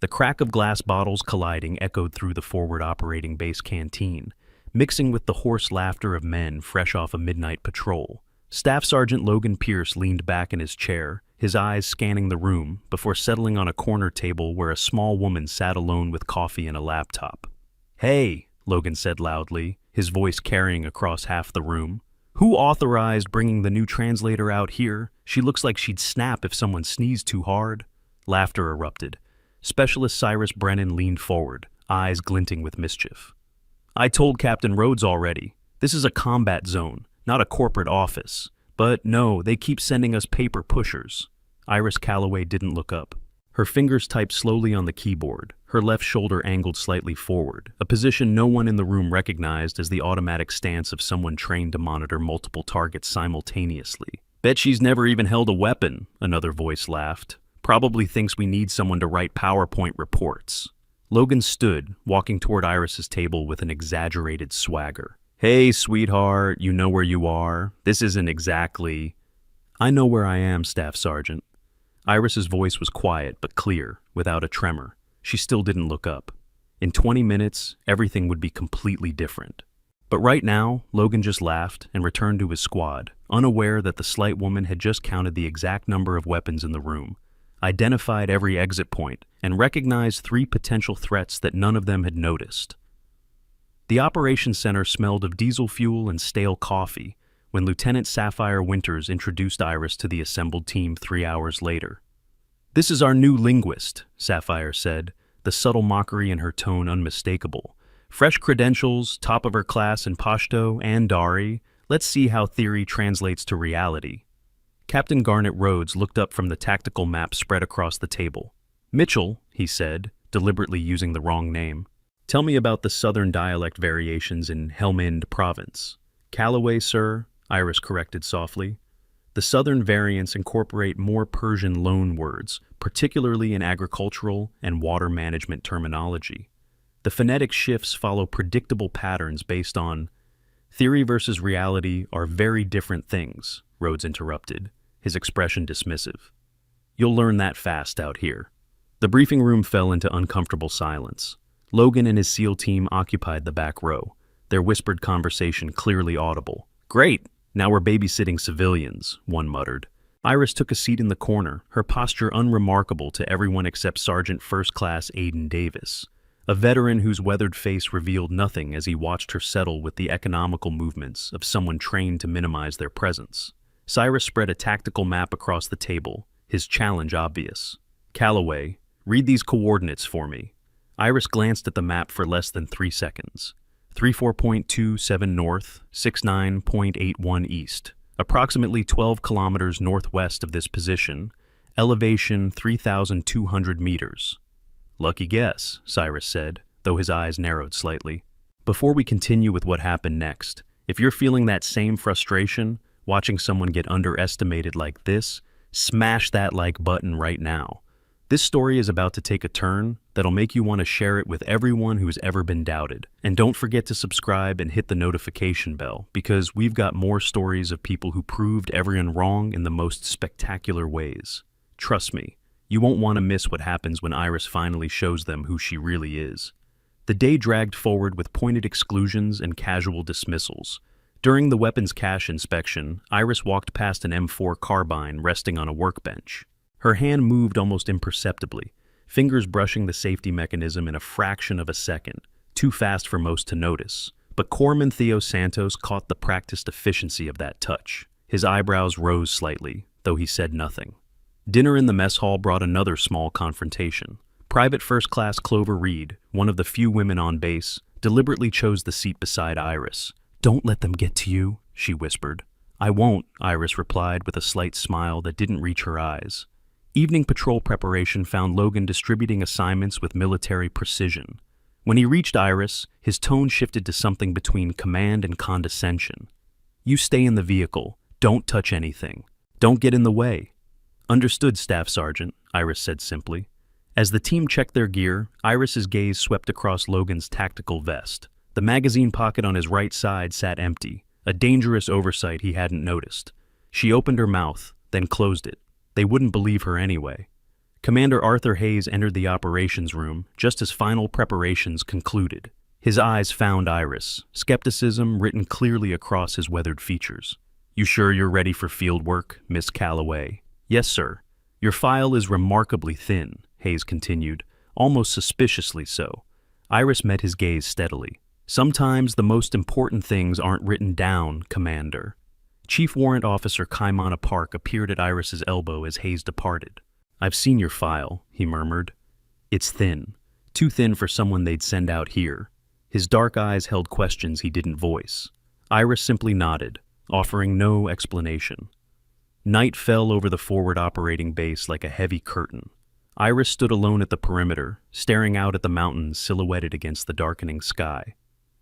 The crack of glass bottles colliding echoed through the forward operating base canteen, mixing with the hoarse laughter of men fresh off a midnight patrol. Staff Sergeant Logan Pierce leaned back in his chair, his eyes scanning the room before settling on a corner table where a small woman sat alone with coffee and a laptop. "Hey," Logan said loudly, his voice carrying across half the room. "Who authorized bringing the new translator out here? She looks like she'd snap if someone sneezed too hard." Laughter erupted. Specialist Cyrus Brennan leaned forward, eyes glinting with mischief. "I told Captain Rhodes already. This is a combat zone, not a corporate office. But no, they keep sending us paper pushers." Iris Calloway didn't look up. Her fingers typed slowly on the keyboard, her left shoulder angled slightly forward, a position no one in the room recognized as the automatic stance of someone trained to monitor multiple targets simultaneously. "Bet she's never even held a weapon," another voice laughed. "Probably thinks we need someone to write PowerPoint reports." Logan stood, walking toward Iris's table with an exaggerated swagger. "Hey, sweetheart, you know where you are. This isn't exactly—" "I know where I am, Staff Sergeant." Iris's voice was quiet but clear, without a tremor. She still didn't look up. In 20 minutes, everything would be completely different. But right now, Logan just laughed and returned to his squad, unaware that the slight woman had just counted the exact number of weapons in the room, identified every exit point, and recognized 3 potential threats that none of them had noticed. The operations center smelled of diesel fuel and stale coffee when Lieutenant Sapphire Winters introduced Iris to the assembled team 3 hours later. "This is our new linguist," Sapphire said, the subtle mockery in her tone unmistakable. "Fresh credentials, top of her class in Pashto and Dari. Let's see how theory translates to reality." Captain Garnet Rhodes looked up from the tactical map spread across the table. "Mitchell," he said, deliberately using the wrong name. "Tell me about the southern dialect variations in Helmand Province." "Calloway, sir," Iris corrected softly. "The southern variants incorporate more Persian loan words, particularly in agricultural and water management terminology. The phonetic shifts follow predictable patterns based on—" "Theory versus reality are very different things," Rhodes interrupted, his expression dismissive. "You'll learn that fast out here." The briefing room fell into uncomfortable silence. Logan and his SEAL team occupied the back row, their whispered conversation clearly audible. "Great! Now we're babysitting civilians," one muttered. Iris took a seat in the corner, her posture unremarkable to everyone except Sergeant First Class Aiden Davis, a veteran whose weathered face revealed nothing as he watched her settle with the economical movements of someone trained to minimize their presence. Cyrus spread a tactical map across the table, his challenge obvious. "Calloway, read these coordinates for me." Iris glanced at the map for less than 3 seconds. 34.27 north, 69.81 east. Approximately 12 kilometers northwest of this position. Elevation 3,200 meters. "Lucky guess," Cyrus said, though his eyes narrowed slightly. "Before we continue with what happened next, if you're feeling that same frustration, watching someone get underestimated like this, smash that like button right now. This story is about to take a turn that'll make you want to share it with everyone who's ever been doubted. And don't forget to subscribe and hit the notification bell, because we've got more stories of people who proved everyone wrong in the most spectacular ways. Trust me, you won't want to miss what happens when Iris finally shows them who she really is." The day dragged forward with pointed exclusions and casual dismissals. During the weapons cache inspection, Iris walked past an M4 carbine resting on a workbench. Her hand moved almost imperceptibly, fingers brushing the safety mechanism in a fraction of a second, too fast for most to notice. But Corpsman Theo Santos caught the practiced efficiency of that touch. His eyebrows rose slightly, though he said nothing. Dinner in the mess hall brought another small confrontation. Private First Class Clover Reed, one of the few women on base, deliberately chose the seat beside Iris. "Don't let them get to you," she whispered. "I won't," Iris replied with a slight smile that didn't reach her eyes. Evening patrol preparation found Logan distributing assignments with military precision. When he reached Iris, his tone shifted to something between command and condescension. "You stay in the vehicle. Don't touch anything. Don't get in the way." "Understood, Staff Sergeant," Iris said simply. As the team checked their gear, Iris's gaze swept across Logan's tactical vest. The magazine pocket on his right side sat empty, a dangerous oversight he hadn't noticed. She opened her mouth, then closed it. They wouldn't believe her anyway. Commander Arthur Hayes entered the operations room just as final preparations concluded. His eyes found Iris, skepticism written clearly across his weathered features. "You sure you're ready for field work, Miss Calloway?" "Yes, sir." "Your file is remarkably thin," Hayes continued, almost suspiciously so. Iris met his gaze steadily. "Sometimes the most important things aren't written down, Commander." Chief Warrant Officer Kaimana Park appeared at Iris's elbow as Hayes departed. "I've seen your file," he murmured. "It's thin. Too thin for someone they'd send out here." His dark eyes held questions he didn't voice. Iris simply nodded, offering no explanation. Night fell over the forward operating base like a heavy curtain. Iris stood alone at the perimeter, staring out at the mountains silhouetted against the darkening sky.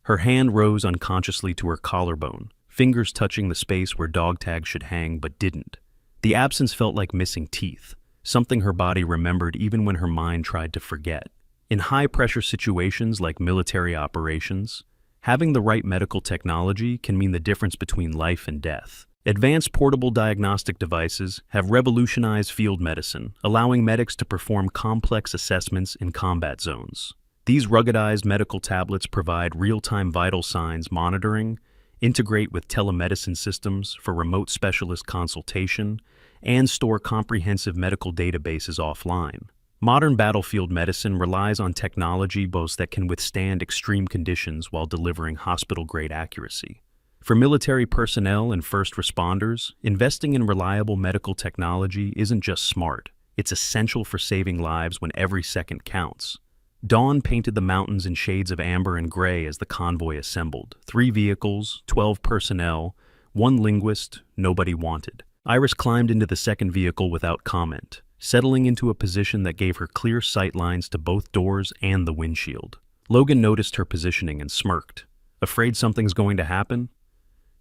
Her hand rose unconsciously to her collarbone, fingers touching the space where dog tags should hang but didn't. The absence felt like missing teeth, something her body remembered even when her mind tried to forget. In high-pressure situations like military operations, having the right medical technology can mean the difference between life and death. Advanced portable diagnostic devices have revolutionized field medicine, allowing medics to perform complex assessments in combat zones. These ruggedized medical tablets provide real-time vital signs monitoring, integrate with telemedicine systems for remote specialist consultation, and store comprehensive medical databases offline. Modern battlefield medicine relies on technology both that can withstand extreme conditions while delivering hospital-grade accuracy. For military personnel and first responders, investing in reliable medical technology isn't just smart, it's essential for saving lives when every second counts. Dawn painted the mountains in shades of amber and gray as the convoy assembled. 3 vehicles, 12 personnel, 1 linguist, nobody wanted. Iris climbed into the second vehicle without comment, settling into a position that gave her clear sight lines to both doors and the windshield. Logan noticed her positioning and smirked. "Afraid something's going to happen?"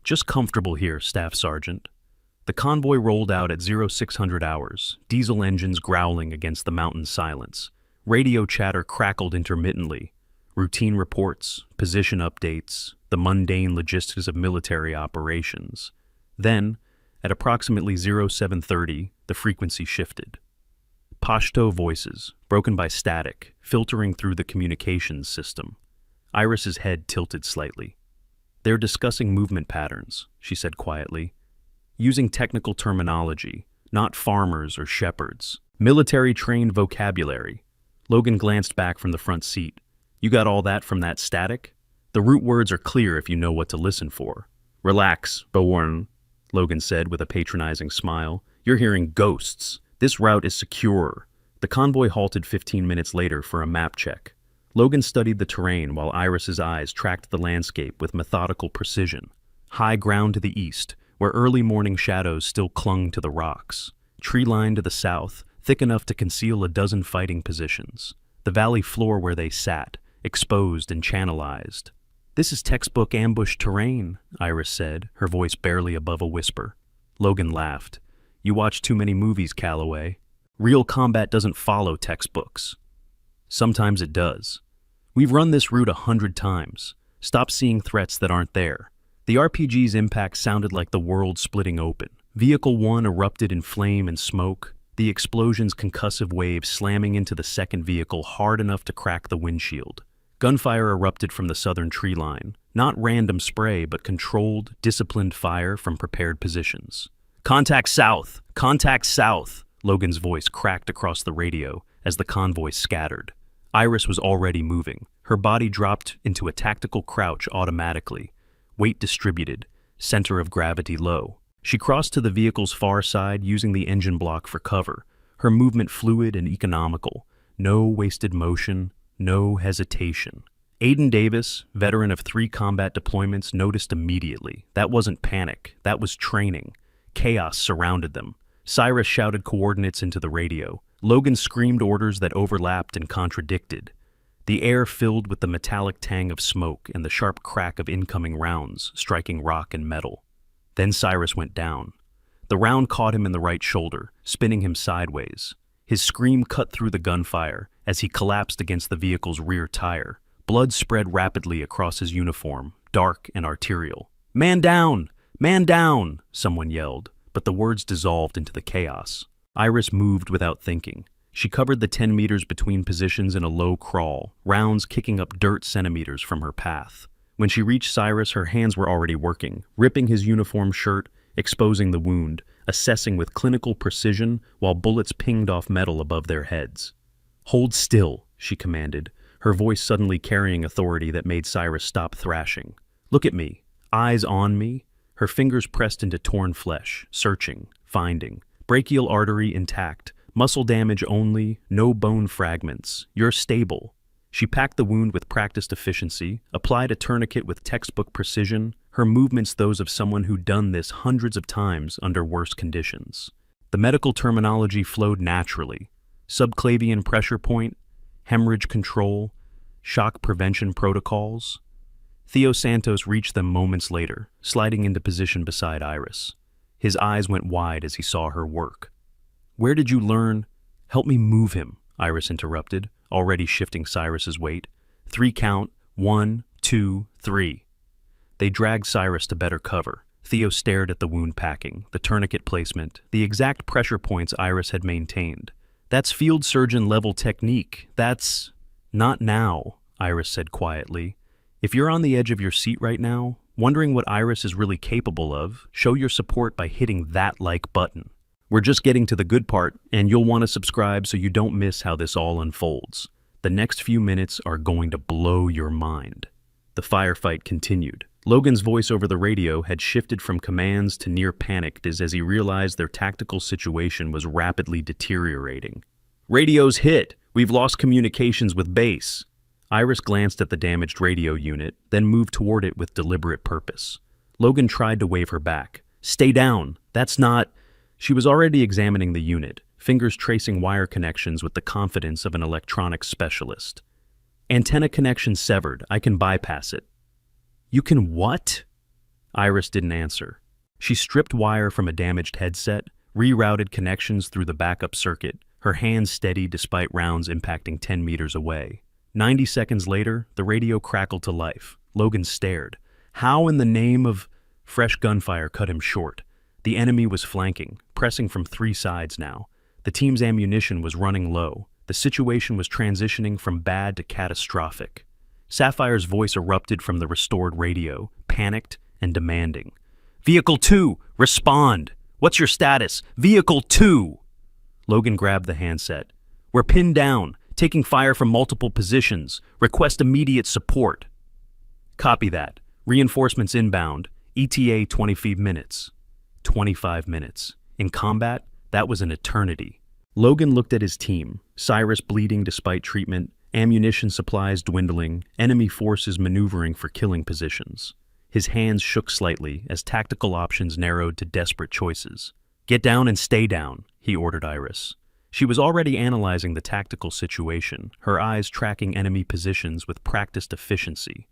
"Just comfortable here, Staff Sergeant." The convoy rolled out at 0600 hours, diesel engines growling against the mountain silence. Radio chatter crackled intermittently. Routine reports, position updates, the mundane logistics of military operations. Then, at approximately 0730, the frequency shifted. Pashto voices, broken by static, filtering through the communications system. Iris's head tilted slightly. "They're discussing movement patterns," she said quietly. "Using technical terminology, not farmers or shepherds. Military-trained vocabulary." Logan glanced back from the front seat. "You got all that from that static? The root words are clear if you know what to listen for." "Relax, Bourne," Logan said with a patronizing smile. "You're hearing ghosts. This route is secure." The convoy halted 15 minutes later for a map check. Logan studied the terrain while Iris's eyes tracked the landscape with methodical precision. High ground to the east, where early morning shadows still clung to the rocks. Tree line to the south, thick enough to conceal a dozen fighting positions. The valley floor where they sat, exposed and channelized. "This is textbook ambush terrain," Iris said, her voice barely above a whisper. Logan laughed. "You watch too many movies, Calloway. Real combat doesn't follow textbooks." "Sometimes it does. We've run this route 100 times. Stop seeing threats that aren't there." The RPG's impact sounded like the world splitting open. Vehicle 1 erupted in flame and smoke, the explosion's concussive wave slamming into the second vehicle hard enough to crack the windshield. Gunfire erupted from the southern tree line, not random spray but controlled, disciplined fire from prepared positions. "Contact south! Contact south!" Logan's voice cracked across the radio as the convoy scattered. Iris was already moving. Her body dropped into a tactical crouch automatically, weight distributed, center of gravity low. She crossed to the vehicle's far side using the engine block for cover, her movement fluid and economical. No wasted motion, no hesitation. Aiden Davis, veteran of 3 combat deployments, noticed immediately. That wasn't panic, that was training. Chaos surrounded them. Cyrus shouted coordinates into the radio. Logan screamed orders that overlapped and contradicted. The air filled with the metallic tang of smoke and the sharp crack of incoming rounds striking rock and metal. Then Cyrus went down. The round caught him in the right shoulder, spinning him sideways. His scream cut through the gunfire as he collapsed against the vehicle's rear tire. Blood spread rapidly across his uniform, dark and arterial. "Man down! Man down!" someone yelled, but the words dissolved into the chaos. Iris moved without thinking. She covered the 10 meters between positions in a low crawl, rounds kicking up dirt centimeters from her path. When she reached Cyrus, her hands were already working, ripping his uniform shirt, exposing the wound, assessing with clinical precision while bullets pinged off metal above their heads. "Hold still," she commanded, her voice suddenly carrying authority that made Cyrus stop thrashing. "Look at me, eyes on me." Her fingers pressed into torn flesh, searching, finding. Brachial artery intact, muscle damage only, no bone fragments. "You're stable." She packed the wound with practiced efficiency, applied a tourniquet with textbook precision, her movements those of someone who'd done this hundreds of times under worse conditions. The medical terminology flowed naturally. Subclavian pressure point, hemorrhage control, shock prevention protocols. Theo Santos reached them moments later, sliding into position beside Iris. His eyes went wide as he saw her work. "Where did you learn?" "Help me move him," Iris interrupted, already shifting Cyrus's weight. 3 count, 1, 2, 3. They dragged Cyrus to better cover. Theo stared at the wound packing, the tourniquet placement, the exact pressure points Iris had maintained. "That's field surgeon level technique. That's..." "Not now," Iris said quietly. "If you're on the edge of your seat right now, wondering what Iris is really capable of, show your support by hitting that like button. We're just getting to the good part, and you'll want to subscribe so you don't miss how this all unfolds. The next few minutes are going to blow your mind." The firefight continued. Logan's voice over the radio had shifted from commands to near panicked as he realized their tactical situation was rapidly deteriorating. "Radio's hit! We've lost communications with base." Iris glanced at the damaged radio unit, then moved toward it with deliberate purpose. Logan tried to wave her back. "Stay down! That's not..." She was already examining the unit, fingers tracing wire connections with the confidence of an electronics specialist. "Antenna connection severed. I can bypass it." "You can what?" Iris didn't answer. She stripped wire from a damaged headset, rerouted connections through the backup circuit, her hands steady despite rounds impacting 10 meters away. 90 seconds later, the radio crackled to life. Logan stared. How in the name of... Fresh gunfire cut him short. The enemy was flanking, pressing from 3 sides now. The team's ammunition was running low. The situation was transitioning from bad to catastrophic. Sapphire's voice erupted from the restored radio, panicked and demanding. "Vehicle 2, respond! What's your status? Vehicle 2!" Logan grabbed the handset. "We're pinned down, taking fire from multiple positions. Request immediate support." "Copy that. Reinforcements inbound. ETA 25 minutes. 25 minutes. In combat, that was an eternity. Logan looked at his team, Cyrus bleeding despite treatment, ammunition supplies dwindling, enemy forces maneuvering for killing positions. His hands shook slightly as tactical options narrowed to desperate choices. "Get down and stay down," he ordered Iris. She was already analyzing the tactical situation, her eyes tracking enemy positions with practiced efficiency.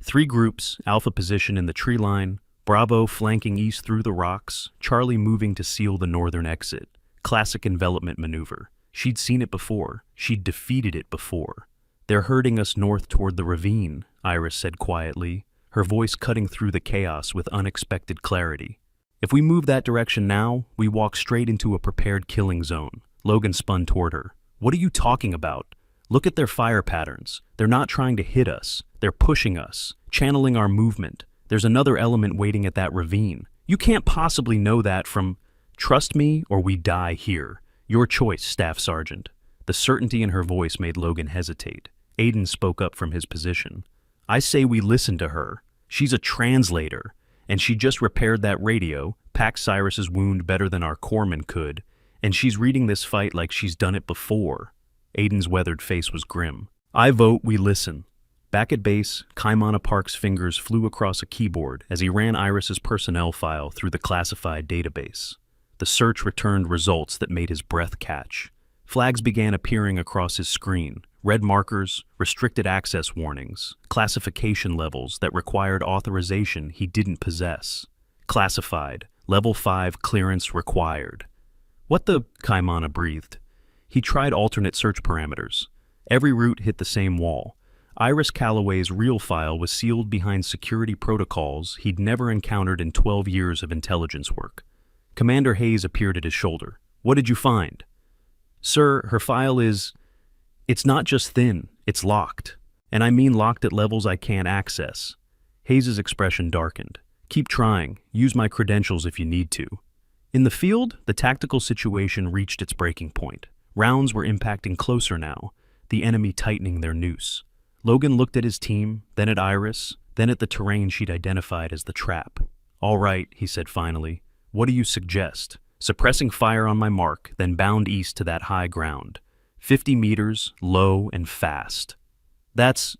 3 groups, Alpha position in the tree line, Bravo flanking east through the rocks, Charlie moving to seal the northern exit. Classic envelopment maneuver. She'd seen it before. She'd defeated it before. "They're herding us north toward the ravine," Iris said quietly, her voice cutting through the chaos with unexpected clarity. "If we move that direction now, we walk straight into a prepared killing zone." Logan spun toward her. "What are you talking about? Look at their fire patterns. They're not trying to hit us. They're pushing us, channeling our movement. There's another element waiting at that ravine. You can't possibly know that from... Trust me or we die here. Your choice, Staff Sergeant." The certainty in her voice made Logan hesitate. Aiden spoke up from his position. "I say we listen to her. She's a translator, and she just repaired that radio, packed Cyrus's wound better than our corpsman could, and she's reading this fight like she's done it before." Aiden's weathered face was grim. "I vote we listen." Back at base, Kaimana Park's fingers flew across a keyboard as he ran Iris's personnel file through the classified database. The search returned results that made his breath catch. Flags began appearing across his screen, red markers, restricted access warnings, classification levels that required authorization he didn't possess. Classified, level 5 clearance required. "What the..." Kaimana breathed. He tried alternate search parameters. Every route hit the same wall. Iris Calloway's real file was sealed behind security protocols he'd never encountered in 12 years of intelligence work. Commander Hayes appeared at his shoulder. "What did you find?" Sir, her file is... It's not just thin, it's locked. And I mean locked at levels I can't access. Hayes's expression darkened. Keep trying. Use my credentials if you need to. In the field, the tactical situation reached its breaking point. Rounds were impacting closer now, the enemy tightening their noose. Logan looked at his team, then at Iris, then at the terrain she'd identified as the trap. All right, he said finally. What do you suggest? Suppressing fire on my mark, then bound east to that high ground. 50 meters, low and fast. That's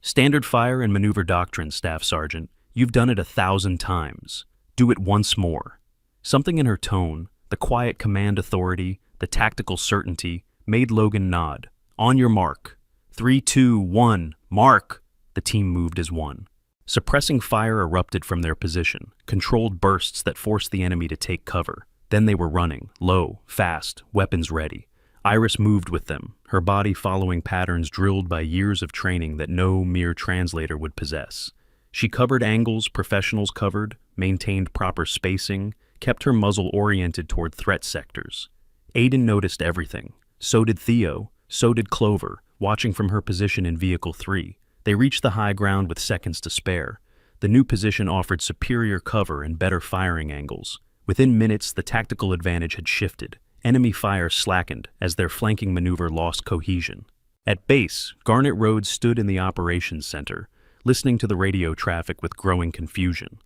standard fire and maneuver doctrine, Staff Sergeant. You've done it 1,000 times. Do it once more. Something in her tone, the quiet command authority, the tactical certainty, made Logan nod. On your mark. 3, 2, 1, mark! The team moved as one. Suppressing fire erupted from their position, controlled bursts that forced the enemy to take cover. Then they were running, low, fast, weapons ready. Iris moved with them, her body following patterns drilled by years of training that no mere translator would possess. She covered angles professionals covered, maintained proper spacing, kept her muzzle oriented toward threat sectors. Aiden noticed everything. So did Theo. So did Clover, watching from her position in Vehicle 3. They reached the high ground with seconds to spare. The new position offered superior cover and better firing angles. Within minutes, the tactical advantage had shifted. Enemy fire slackened as their flanking maneuver lost cohesion. At base, Garnet Rhodes stood in the operations center, listening to the radio traffic with growing confusion.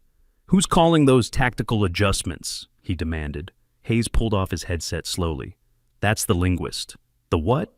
"Who's calling those tactical adjustments?" he demanded. Hayes pulled off his headset slowly. "That's the linguist." "The what?"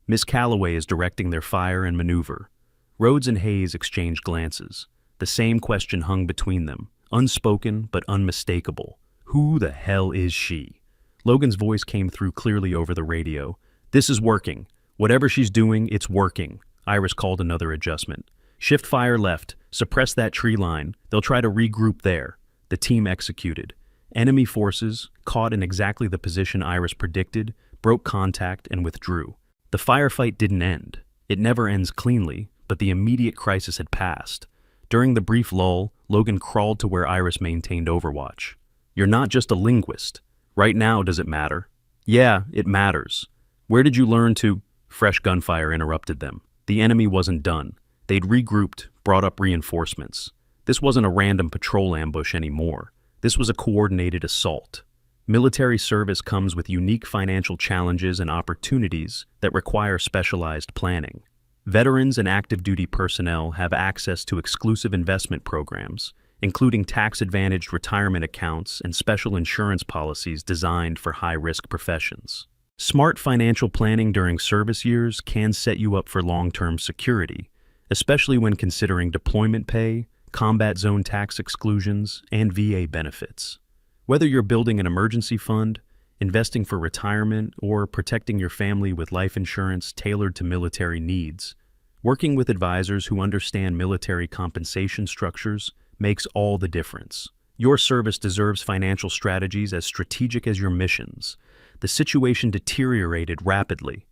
"Miss Calloway is directing their fire and maneuver." Rhodes and Hayes exchanged glances. The same question hung between them, unspoken but unmistakable. Who the hell is she? Logan's voice came through clearly over the radio. "This is working. Whatever she's doing, it's working." Iris called another adjustment. "Shift fire left. Suppress that tree line. They'll try to regroup there." The team executed. Enemy forces, caught in exactly the position Iris predicted, broke contact and withdrew. The firefight didn't end. It never ends cleanly, but the immediate crisis had passed. During the brief lull, Logan crawled to where Iris maintained overwatch. "You're not just a linguist. Right now, does it matter?" "Yeah, it matters." "Where did you learn to—" Fresh gunfire interrupted them. The enemy wasn't done. They'd regrouped, brought up reinforcements. This wasn't a random patrol ambush anymore. This was a coordinated assault. Military service comes with unique financial challenges and opportunities that require specialized planning. Veterans and active duty personnel have access to exclusive investment programs, including tax-advantaged retirement accounts and special insurance policies designed for high-risk professions. Smart financial planning during service years can set you up for long-term security, especially when considering deployment pay, combat zone tax exclusions, and VA benefits. Whether you're building an emergency fund, investing for retirement, or protecting your family with life insurance tailored to military needs, working with advisors who understand military compensation structures makes all the difference. Your service deserves financial strategies as strategic as your missions. The situation deteriorated rapidly.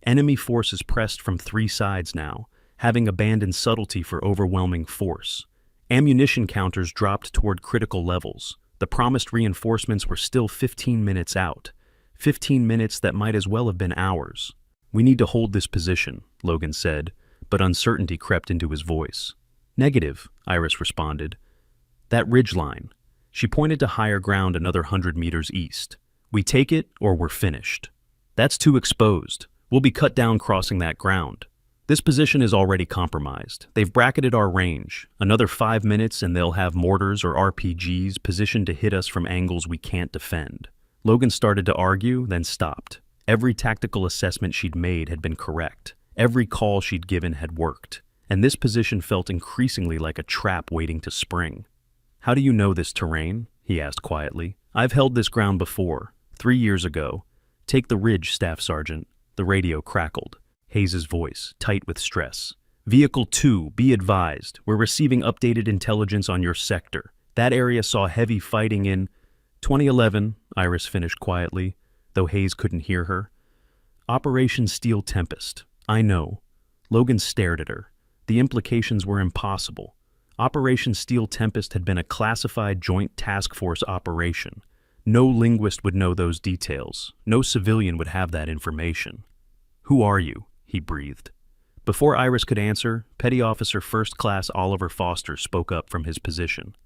Enemy forces pressed from 3 sides now, having abandoned subtlety for overwhelming force. Ammunition counters dropped toward critical levels. The promised reinforcements were still 15 minutes out. 15 minutes that might as well have been hours. "We need to hold this position," Logan said, but uncertainty crept into his voice. "Negative," Iris responded. "That ridge line." She pointed to higher ground another 100 meters east. "We take it or we're finished." "That's too exposed. We'll be cut down crossing that ground." "This position is already compromised. They've bracketed our range. Another 5 minutes and they'll have mortars or RPGs positioned to hit us from angles we can't defend." Logan started to argue, then stopped. Every tactical assessment she'd made had been correct. Every call she'd given had worked. And this position felt increasingly like a trap waiting to spring. "How do you know this terrain?" he asked quietly. "I've held this ground before, 3 years ago. Take the ridge, Staff Sergeant." The radio crackled. Hayes's voice, tight with stress. "Vehicle 2, be advised. We're receiving updated intelligence on your sector. That area saw heavy fighting in 2011, Iris finished quietly, though Hayes couldn't hear her. "Operation Steel Tempest. I know." Logan stared at her. The implications were impossible. Operation Steel Tempest had been a classified joint task force operation, No linguist would know those details. No civilian would have that information. "Who are you?" he breathed. Before Iris could answer, Petty Officer First Class Oliver Foster spoke up from his position.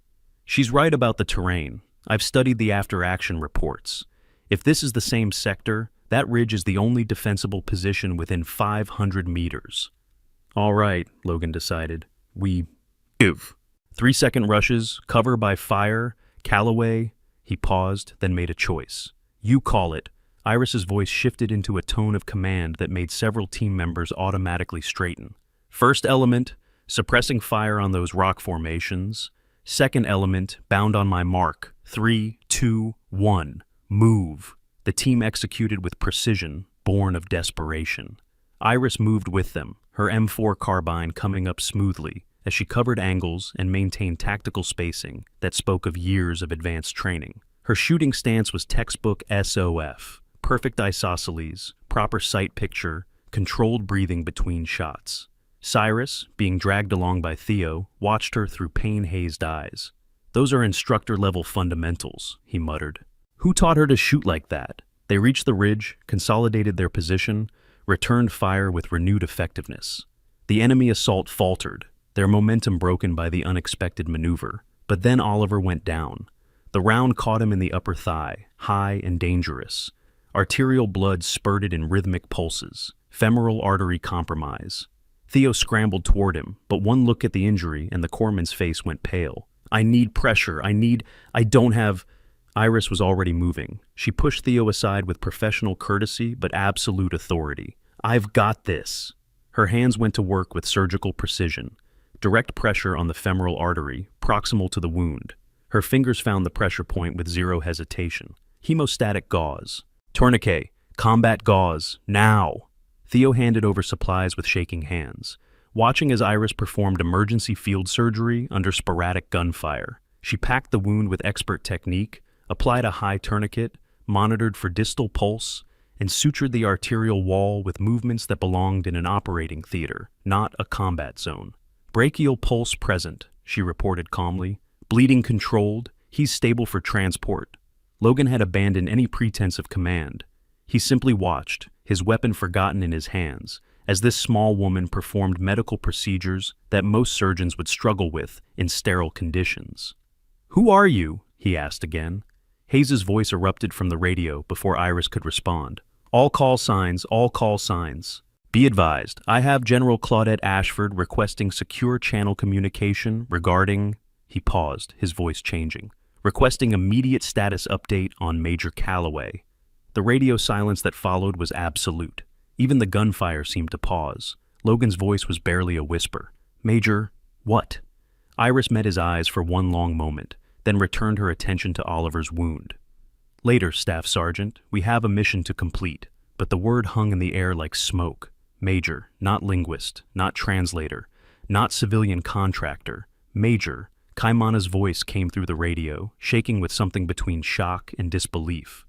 "She's right about the terrain. I've studied the after-action reports. If this is the same sector, that ridge is the only defensible position within 500 meters. "All right," Logan decided. "We give." 3-second rushes, cover by fire, Callaway. He paused, then made a choice. "You call it." Iris's voice shifted into a tone of command that made several team members automatically straighten. "First element, suppressing fire on those rock formations. Second element, bound on my mark. 3, 2, 1. Move." The team executed with precision, born of desperation. Iris moved with them, her M4 carbine coming up smoothly as she covered angles and maintained tactical spacing that spoke of years of advanced training. Her shooting stance was textbook SOF. Perfect isosceles, proper sight picture, controlled breathing between shots. Cyrus, being dragged along by Theo, watched her through pain-hazed eyes. "Those are instructor-level fundamentals," he muttered. "Who taught her to shoot like that?" They reached the ridge, consolidated their position, returned fire with renewed effectiveness. The enemy assault faltered, their momentum broken by the unexpected maneuver. But then Oliver went down. The round caught him in the upper thigh, high and dangerous. Arterial blood spurted in rhythmic pulses, femoral artery compromise. Theo scrambled toward him, but one look at the injury and the corpsman's face went pale. "I need pressure. I don't have..." Iris was already moving. She pushed Theo aside with professional courtesy but absolute authority. "I've got this." Her hands went to work with surgical precision. Direct pressure on the femoral artery, proximal to the wound. Her fingers found the pressure point with zero hesitation. Hemostatic gauze. "Tourniquet. Combat gauze. Now!" Theo handed over supplies with shaking hands, watching as Iris performed emergency field surgery under sporadic gunfire. She packed the wound with expert technique, applied a high tourniquet, monitored for distal pulse, and sutured the arterial wall with movements that belonged in an operating theater, not a combat zone. "Brachial pulse present," she reported calmly. "Bleeding controlled. He's stable for transport." Logan had abandoned any pretense of command. He simply watched, his weapon forgotten in his hands, as this small woman performed medical procedures that most surgeons would struggle with in sterile conditions. "Who are you?" he asked again. Hayes' voice erupted from the radio before Iris could respond. All call signs. Be advised, I have General Claudette Ashford requesting secure channel communication regarding..." He paused, his voice changing. "Requesting immediate status update on Major Callaway." The radio silence that followed was absolute. Even the gunfire seemed to pause. Logan's voice was barely a whisper. "Major, what?" Iris met his eyes for one long moment, then returned her attention to Oliver's wound. "Later, Staff Sergeant, we have a mission to complete," but the word hung in the air like smoke. Major, not linguist, not translator, not civilian contractor. Major. Kaimana's voice came through the radio, shaking with something between shock and disbelief.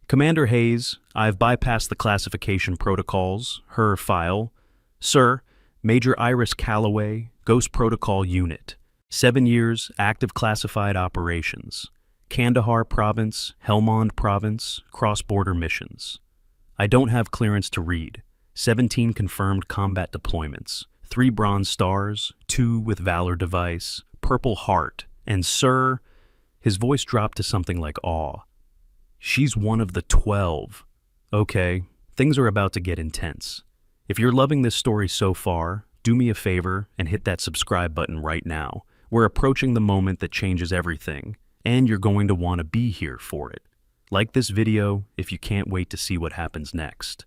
"Commander Hayes, I've bypassed the classification protocols, her file. Sir, Major Iris Callaway, Ghost Protocol Unit. 7 years, active classified operations. Kandahar Province, Helmand Province, cross-border missions. I don't have clearance to read. 17 confirmed combat deployments. 3 Bronze Stars, 2 with Valor Device, Purple Heart, and sir..." His voice dropped to something like awe. "She's one of the 12. Okay, things are about to get intense. If you're loving this story so far, do me a favor and hit that subscribe button right now. We're approaching the moment that changes everything, and you're going to want to be here for it. Like this video if you can't wait to see what happens next."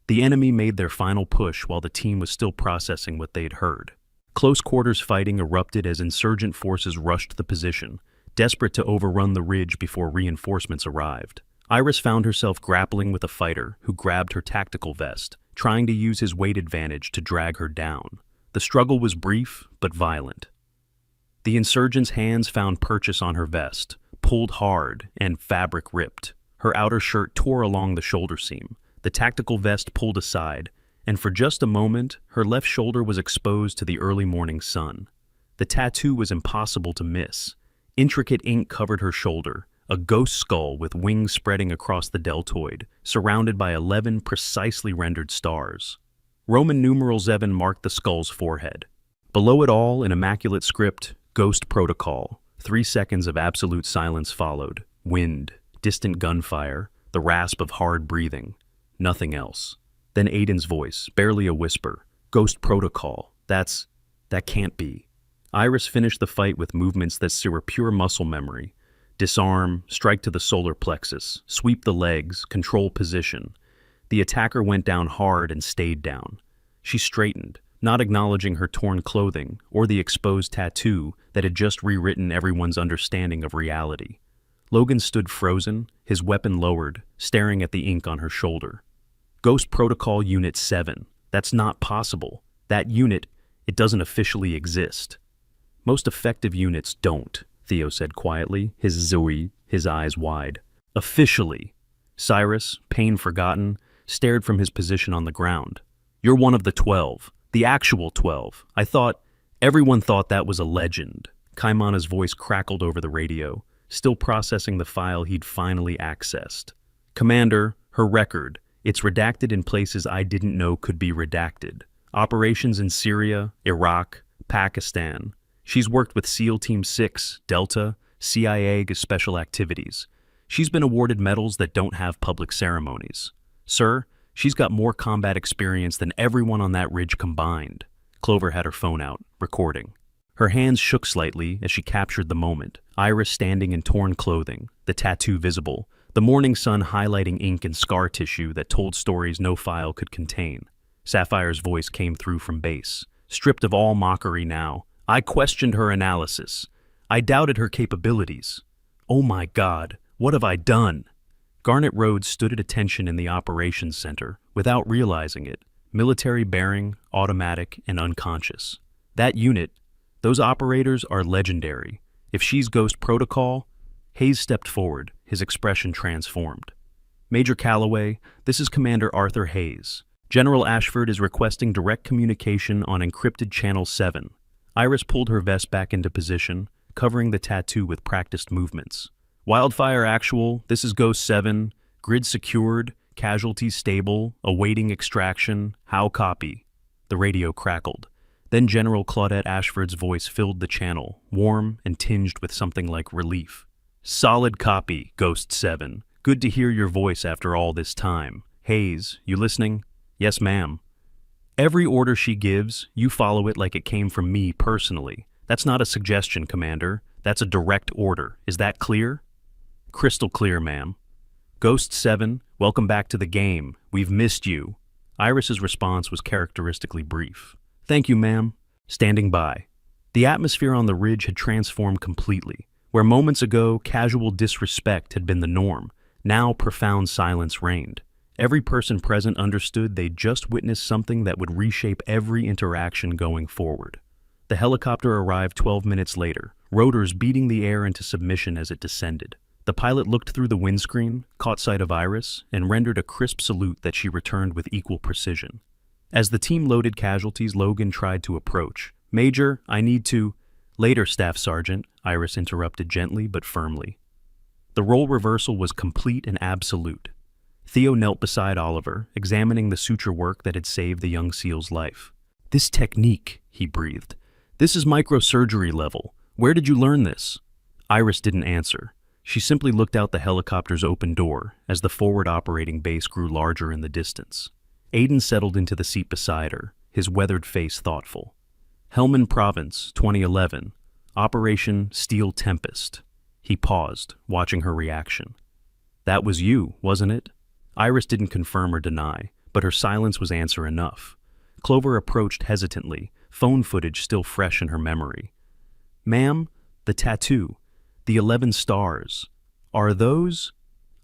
The enemy made their final push while the team was still processing what they'd heard. Close quarters fighting erupted as insurgent forces rushed the position, desperate to overrun the ridge before reinforcements arrived. Iris found herself grappling with a fighter who grabbed her tactical vest, trying to use his weight advantage to drag her down. The struggle was brief but violent. The insurgent's hands found purchase on her vest, pulled hard, and fabric ripped. Her outer shirt tore along the shoulder seam. The tactical vest pulled aside, and for just a moment, her left shoulder was exposed to the early morning sun. The tattoo was impossible to miss. Intricate ink covered her shoulder, a ghost skull with wings spreading across the deltoid, surrounded by 11 precisely rendered stars. Roman numeral 7 marked the skull's forehead. Below it all, in immaculate script, Ghost Protocol. 3 seconds of absolute silence followed. Wind, distant gunfire, the rasp of hard breathing. Nothing else. Then Aiden's voice, barely a whisper. Ghost Protocol. That can't be. Iris finished the fight with movements that sear pure muscle memory. Disarm, strike to the solar plexus, sweep the legs, control position. The attacker went down hard and stayed down. She straightened, not acknowledging her torn clothing or the exposed tattoo that had just rewritten everyone's understanding of reality. Logan stood frozen, his weapon lowered, staring at the ink on her shoulder. Ghost Protocol Unit 7. That's not possible. That unit, it doesn't officially exist. Most effective units don't, Theo said quietly, his eyes wide. Officially. Cyrus, pain forgotten, stared from his position on the ground. You're one of the 12. The actual 12. Everyone thought that was a legend. Kaimana's voice crackled over the radio, still processing the file he'd finally accessed. Commander, her record. It's redacted in places I didn't know could be redacted. Operations in Syria, Iraq, Pakistan. She's worked with SEAL Team 6, Delta, CIA Special Activities. She's been awarded medals that don't have public ceremonies. Sir, she's got more combat experience than everyone on that ridge combined. Clover had her phone out, recording. Her hands shook slightly as she captured the moment. Iris standing in torn clothing, the tattoo visible, the morning sun highlighting ink and scar tissue that told stories no file could contain. Sapphire's voice came through from base, stripped of all mockery now. I questioned her analysis. I doubted her capabilities. Oh my God, what have I done? Garnet Rhodes stood at attention in the operations center, without realizing it, military bearing, automatic, and unconscious. That unit, those operators are legendary. If she's Ghost Protocol, Hayes stepped forward, his expression transformed. Major Calloway, this is Commander Arthur Hayes. General Ashford is requesting direct communication on encrypted Channel 7. Iris pulled her vest back into position, covering the tattoo with practiced movements. Wildfire Actual, this is Ghost 7. Grid secured, casualties stable, awaiting extraction. How copy? The radio crackled. Then General Claudette Ashford's voice filled the channel, warm and tinged with something like relief. Solid copy, Ghost 7. Good to hear your voice after all this time. Hayes, you listening? Yes, ma'am. Every order she gives, you follow it like it came from me personally. That's not a suggestion, Commander. That's a direct order. Is that clear? Crystal clear, ma'am. Ghost 7, welcome back to the game. We've missed you. Iris's response was characteristically brief. Thank you, ma'am. Standing by. The atmosphere on the ridge had transformed completely. Where moments ago casual disrespect had been the norm, now profound silence reigned. Every person present understood they'd just witnessed something that would reshape every interaction going forward. The helicopter arrived 12 minutes later, rotors beating the air into submission as it descended. The pilot looked through the windscreen, caught sight of Iris, and rendered a crisp salute that she returned with equal precision. As the team loaded casualties, Logan tried to approach. Major, I need to... Later, Staff Sergeant, Iris interrupted gently but firmly. The role reversal was complete and absolute. Theo knelt beside Oliver, examining the suture work that had saved the young SEAL's life. This technique, he breathed. This is microsurgery level. Where did you learn this? Iris didn't answer. She simply looked out the helicopter's open door as the forward operating base grew larger in the distance. Aiden settled into the seat beside her, his weathered face thoughtful. Helmand Province, 2011. Operation Steel Tempest. He paused, watching her reaction. That was you, wasn't it? Iris didn't confirm or deny, but her silence was answer enough. Clover approached hesitantly, phone footage still fresh in her memory. Ma'am, the tattoo, the 11 stars, are those?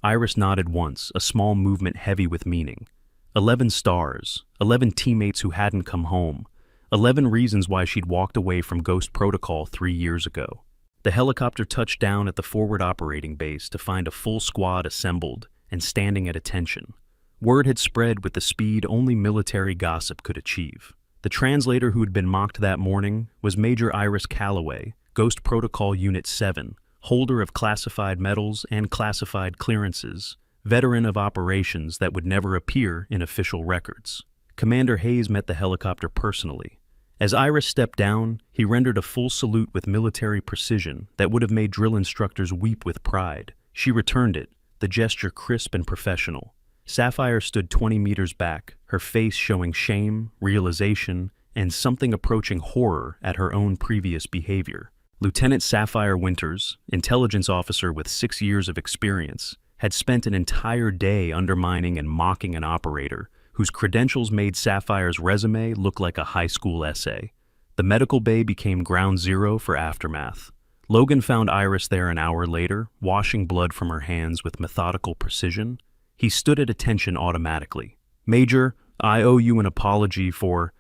Iris nodded once, a small movement heavy with meaning. 11 stars, 11 teammates who hadn't come home, 11 reasons why she'd walked away from Ghost Protocol 3 years ago. The helicopter touched down at the forward operating base to find a full squad assembled and standing at attention. Word had spread with the speed only military gossip could achieve. The translator who had been mocked that morning was Major Iris Calloway, Ghost Protocol Unit 7, holder of classified medals and classified clearances, veteran of operations that would never appear in official records. Commander Hayes met the helicopter personally. As Iris stepped down, he rendered a full salute with military precision that would have made drill instructors weep with pride. She returned it, the gesture crisp and professional. Sapphire stood 20 meters back, her face showing shame, realization, and something approaching horror at her own previous behavior. Lieutenant Sapphire Winters, intelligence officer with 6 years of experience, had spent an entire day undermining and mocking an operator whose credentials made Sapphire's resume look like a high school essay. The medical bay became ground zero for aftermath. Logan found Iris there an hour later, washing blood from her hands with methodical precision. He stood at attention automatically. "Major, I owe you an apology for—"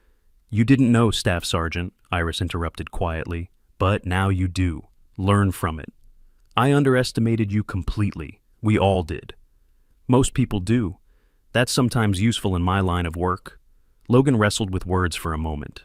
"You didn't know, Staff Sergeant," Iris interrupted quietly, "but now you do. Learn from it. I underestimated you completely. We all did. Most people do. That's sometimes useful in my line of work." Logan wrestled with words for a moment.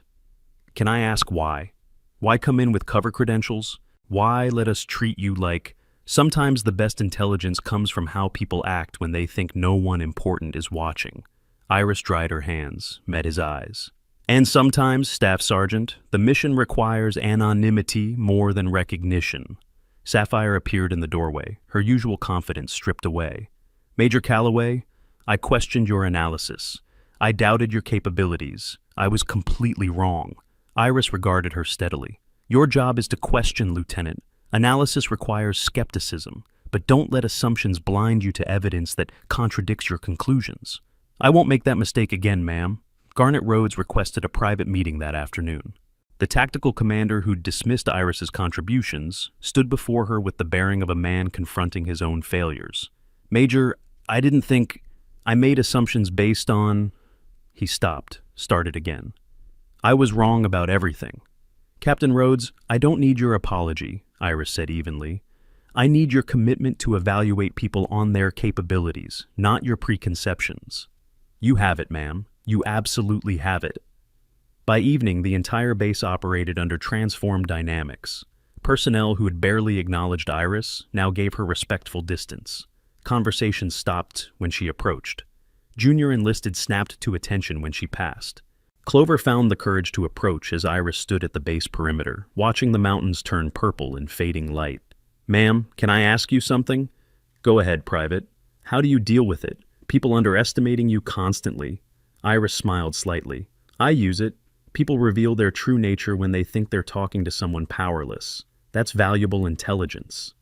"Can I ask why? Why come in with cover credentials? Why let us treat you like—" "Sometimes the best intelligence comes from how people act when they think no one important is watching." Iris dried her hands, met his eyes. "And sometimes, Staff Sergeant, the mission requires anonymity more than recognition." Sapphire appeared in the doorway, her usual confidence stripped away. "Major Calloway, I questioned your analysis. I doubted your capabilities. I was completely wrong." Iris regarded her steadily. "Your job is to question, Lieutenant. Analysis requires skepticism, but don't let assumptions blind you to evidence that contradicts your conclusions." "I won't make that mistake again, ma'am." Garnet Rhodes requested a private meeting that afternoon. The tactical commander who'd dismissed Iris's contributions stood before her with the bearing of a man confronting his own failures. "Major, I didn't think— I made assumptions based on—" He stopped, started again. "I was wrong about everything." "Captain Rhodes, I don't need your apology," Iris said evenly. "I need your commitment to evaluate people on their capabilities, not your preconceptions." "You have it, ma'am. You absolutely have it." By evening, the entire base operated under transformed dynamics. Personnel who had barely acknowledged Iris now gave her respectful distance. Conversation stopped when she approached. Junior enlisted snapped to attention when she passed. Clover found the courage to approach as Iris stood at the base perimeter, watching the mountains turn purple in fading light. "Ma'am, can I ask you something?" "Go ahead, Private. How do you deal with it? People underestimating you constantly." Iris smiled slightly. "I use it. People reveal their true nature when they think they're talking to someone powerless. That's valuable intelligence."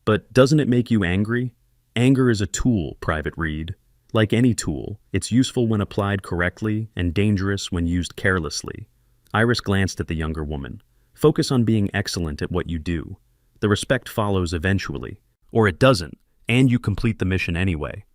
"But doesn't it make you angry?" "Anger is a tool, Private Reed. Like any tool, it's useful when applied correctly and dangerous when used carelessly." Iris glanced at the younger woman. "Focus on being excellent at what you do. The respect follows eventually. Or it doesn't, and you complete the mission anyway.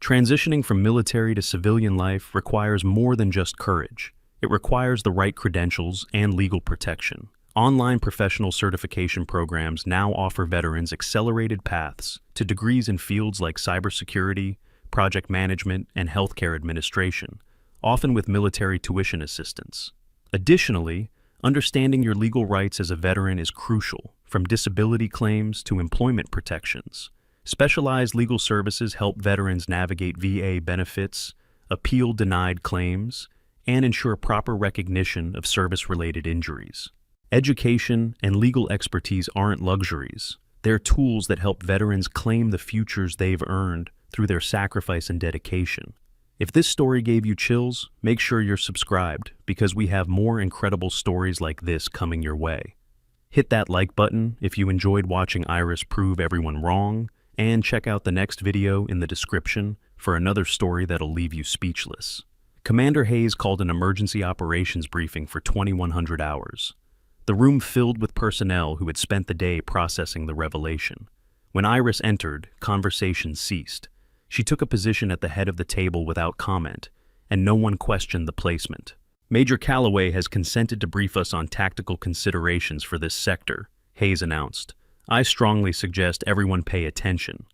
Transitioning from military to civilian life requires more than just courage. It requires the right credentials and legal protection. Online professional certification programs now offer veterans accelerated paths to degrees in fields like cybersecurity, project management, and healthcare administration, often with military tuition assistance. Additionally, understanding your legal rights as a veteran is crucial, from disability claims to employment protections. Specialized legal services help veterans navigate VA benefits, appeal denied claims, and ensure proper recognition of service-related injuries. Education and legal expertise aren't luxuries. They're tools that help veterans claim the futures they've earned through their sacrifice and dedication. If this story gave you chills, make sure you're subscribed because we have more incredible stories like this coming your way. Hit that like button if you enjoyed watching Iris prove everyone wrong, and check out the next video in the description for another story that'll leave you speechless. Commander Hayes called an emergency operations briefing for 2100 hours. The room filled with personnel who had spent the day processing the revelation. When Iris entered, conversation ceased. She took a position at the head of the table without comment, and no one questioned the placement. "Major Calloway has consented to brief us on tactical considerations for this sector," Hayes announced. "I strongly suggest everyone pay attention."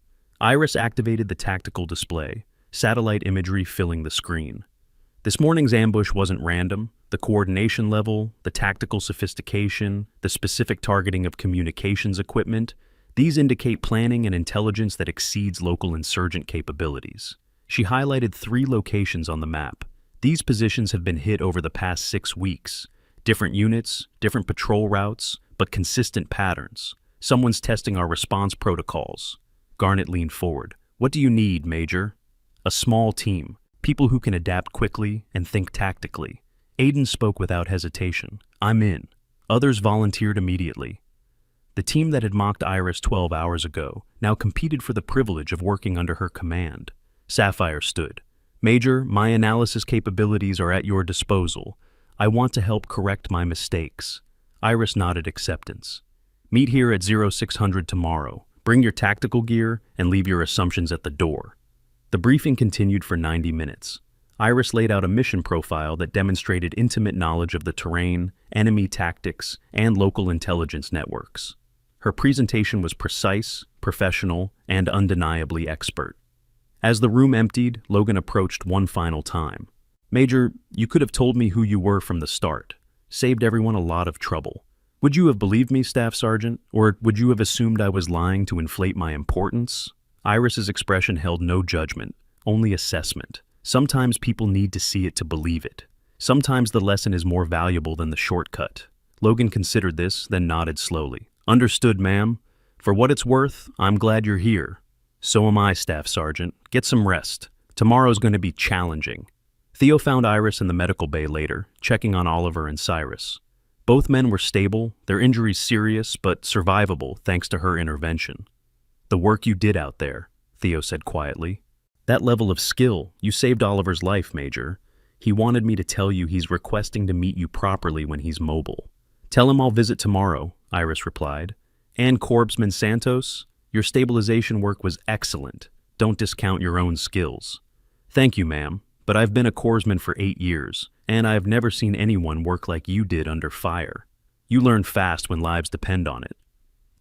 Iris activated the tactical display, satellite imagery filling the screen. This morning's ambush wasn't random. The coordination level, the tactical sophistication, the specific targeting of communications equipment, These indicate planning and intelligence that exceeds local insurgent capabilities. She highlighted 3 locations on the map. These positions have been hit over the past 6 weeks. Different units, different patrol routes, but consistent patterns. Someone's testing our response protocols. Garnet leaned forward. What do you need, Major? A small team. People who can adapt quickly and think tactically. Aiden spoke without hesitation. I'm in. Others volunteered immediately. The team that had mocked Iris 12 hours ago now competed for the privilege of working under her command. Sapphire stood. Major, my analysis capabilities are at your disposal. I want to help correct my mistakes. Iris nodded acceptance. Meet here at 0600 tomorrow. Bring your tactical gear and leave your assumptions at the door. The briefing continued for 90 minutes. Iris laid out a mission profile that demonstrated intimate knowledge of the terrain, enemy tactics, and local intelligence networks. Her presentation was precise, professional, and undeniably expert. As the room emptied, Logan approached one final time. Major, you could have told me who you were from the start. Saved everyone a lot of trouble. Would you have believed me, Staff Sergeant? Or would you have assumed I was lying to inflate my importance? Iris's expression held no judgment, only assessment. Sometimes people need to see it to believe it. Sometimes the lesson is more valuable than the shortcut. Logan considered this, then nodded slowly. Understood, ma'am. For what it's worth, I'm glad you're here. So am I, Staff Sergeant. Get some rest. Tomorrow's going to be challenging. Theo found Iris in the medical bay later, checking on Oliver and Cyrus. Both men were stable, their injuries serious but survivable thanks to her intervention. The work you did out there, Theo said quietly. That level of skill, you saved Oliver's life, Major. He wanted me to tell you he's requesting to meet you properly when he's mobile. Tell him I'll visit tomorrow, Iris replied. And Corpsman Santos, your stabilization work was excellent. Don't discount your own skills. Thank you, ma'am, but I've been a corpsman for 8 years, and I've never seen anyone work like you did under fire. You learn fast when lives depend on it.